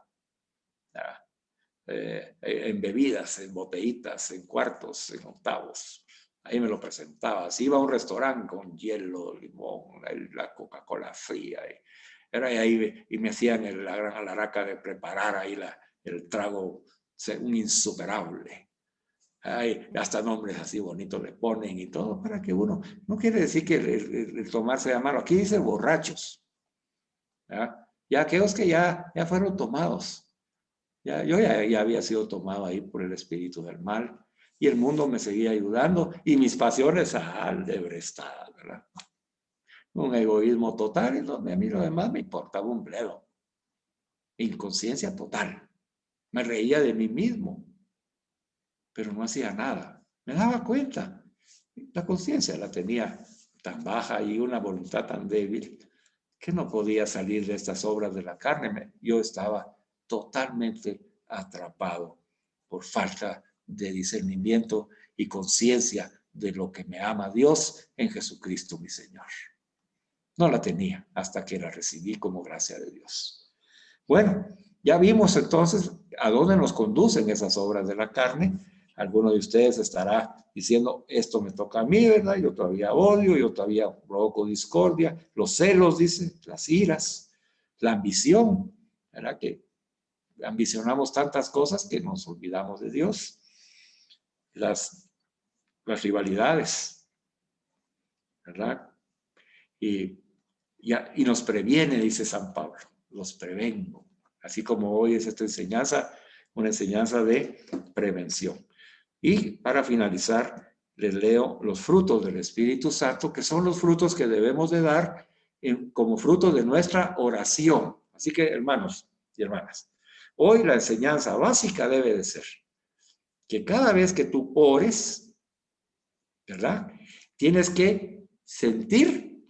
En bebidas, en botellitas, en cuartos, en octavos. Ahí me lo presentaba. Si iba a un restaurante con hielo, limón, la Coca-Cola fría, era ahí y me hacían la gran alaraca de preparar ahí el trago, un insuperable. Ay, hasta nombres así bonitos le ponen y todo para que uno, no quiere decir que el tomar sea malo. Aquí dice borrachos. Ya aquellos que ya fueron tomados. Yo ya había sido tomado ahí por el espíritu del mal y el mundo me seguía ayudando y mis pasiones aldebrestadas, ¿verdad? Un egoísmo total y donde a mí lo demás me importaba un bledo. Inconsciencia total. Me reía de mí mismo, pero no hacía nada. Me daba cuenta. La conciencia la tenía tan baja y una voluntad tan débil que no podía salir de estas obras de la carne. Yo estaba totalmente atrapado por falta de discernimiento y conciencia de lo que me ama Dios en Jesucristo mi Señor. No la tenía hasta que la recibí como gracia de Dios. Bueno, ya vimos entonces a dónde nos conducen esas obras de la carne. Alguno de ustedes estará diciendo, esto me toca a mí, ¿verdad? Yo todavía odio, yo todavía provoco discordia, los celos, dice, las iras, la ambición, ¿verdad? Que ambicionamos tantas cosas que nos olvidamos de Dios. Las rivalidades, ¿verdad? Y nos previene, dice San Pablo, los prevengo. Así como hoy es esta enseñanza, una enseñanza de prevención. Y para finalizar, les leo los frutos del Espíritu Santo, que son los frutos que debemos de dar como fruto de nuestra oración. Así que, hermanos y hermanas, hoy la enseñanza básica debe de ser que cada vez que tú ores, ¿verdad? Tienes que sentir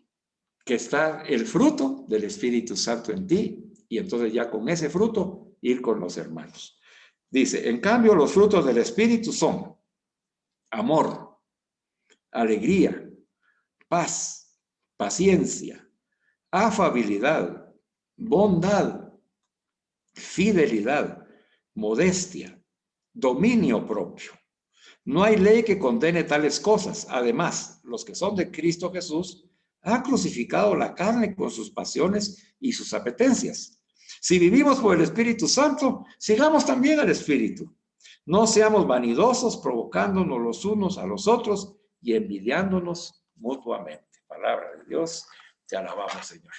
que está el fruto del Espíritu Santo en ti y entonces ya con ese fruto ir con los hermanos. Dice, en cambio, los frutos del Espíritu son amor, alegría, paz, paciencia, afabilidad, bondad, fidelidad, modestia, dominio propio. No hay ley que condene tales cosas. Además, los que son de Cristo Jesús han crucificado la carne con sus pasiones y sus apetencias. Si vivimos por el Espíritu Santo, sigamos también al Espíritu. No seamos vanidosos, provocándonos los unos a los otros y envidiándonos mutuamente. Palabra de Dios, te alabamos, Señor.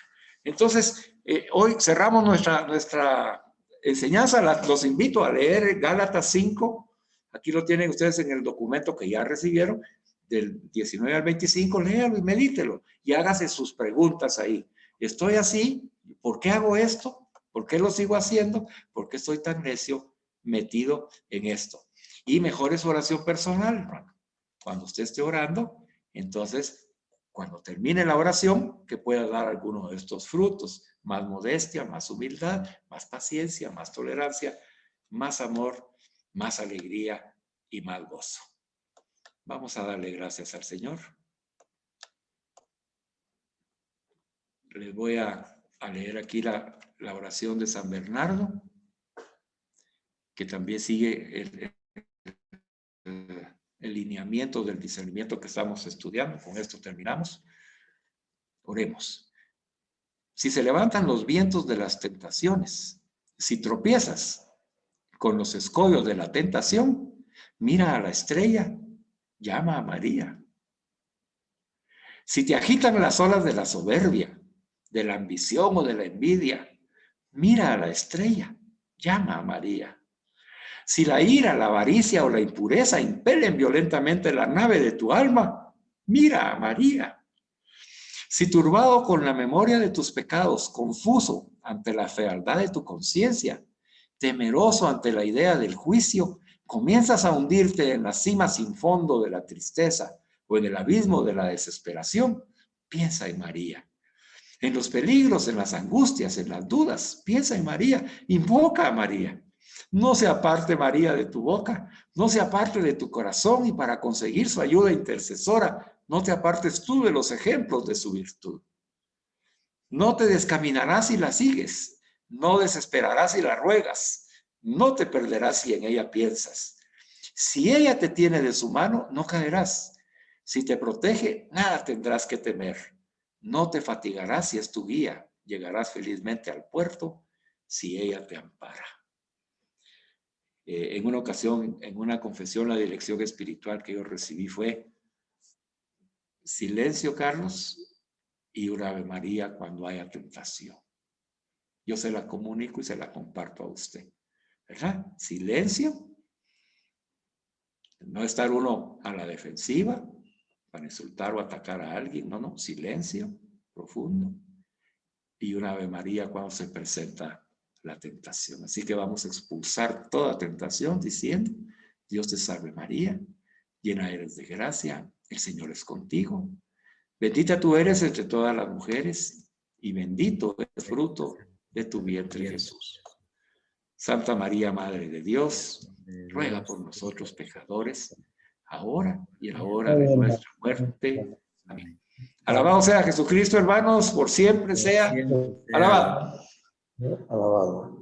Entonces, hoy cerramos nuestra enseñanza. Los invito a leer Gálatas 5. Aquí lo tienen ustedes en el documento que ya recibieron, del 19 al 25. Léalo y medítelo y hágase sus preguntas ahí. ¿Estoy así? ¿Por qué hago esto? ¿Por qué lo sigo haciendo? ¿Por qué estoy tan necio metido en esto? Y mejore su oración personal, hermano. Cuando usted esté orando, entonces, cuando termine la oración, que pueda dar alguno de estos frutos: más modestia, más humildad, más paciencia, más tolerancia, más amor, más alegría y más gozo. Vamos a darle gracias al Señor. Les voy a leer aquí la oración de San Bernardo, que también sigue el lineamiento del discernimiento que estamos estudiando. Con esto terminamos. Oremos. Si se levantan los vientos de las tentaciones, si tropiezas con los escollos de la tentación, mira a la estrella, llama a María. Si te agitan las olas de la soberbia, de la ambición o de la envidia, mira a la estrella, llama a María. Si la ira, la avaricia o la impureza impelen violentamente la nave de tu alma, mira a María. Si turbado con la memoria de tus pecados, confuso ante la fealdad de tu conciencia, temeroso ante la idea del juicio, comienzas a hundirte en la cima sin fondo de la tristeza o en el abismo de la desesperación, piensa en María. En los peligros, en las angustias, en las dudas, piensa en María, invoca a María. No se aparte María de tu boca, no se aparte de tu corazón, y para conseguir su ayuda intercesora, no te apartes tú de los ejemplos de su virtud. No te descaminarás si la sigues, no desesperarás si la ruegas, no te perderás si en ella piensas. Si ella te tiene de su mano, no caerás. Si te protege, nada tendrás que temer. No te fatigarás si es tu guía, llegarás felizmente al puerto si ella te ampara. En una ocasión, en una confesión, la dirección espiritual que yo recibí fue: silencio, Carlos, y una Ave María cuando haya tentación. Yo se la comunico y se la comparto a usted, ¿verdad? Silencio, no estar uno a la defensiva para insultar o atacar a alguien, no, silencio profundo, y una Ave María cuando se presenta la tentación. Así que vamos a expulsar toda tentación diciendo: Dios te salve María, llena eres de gracia, el Señor es contigo. Bendita tú eres entre todas las mujeres, y bendito es el fruto de tu vientre, Jesús. Santa María, Madre de Dios, ruega por nosotros pecadores, ahora y en la hora de nuestra muerte. Amén. Alabado sea Jesucristo, hermanos, por siempre sea alabado. Alabado.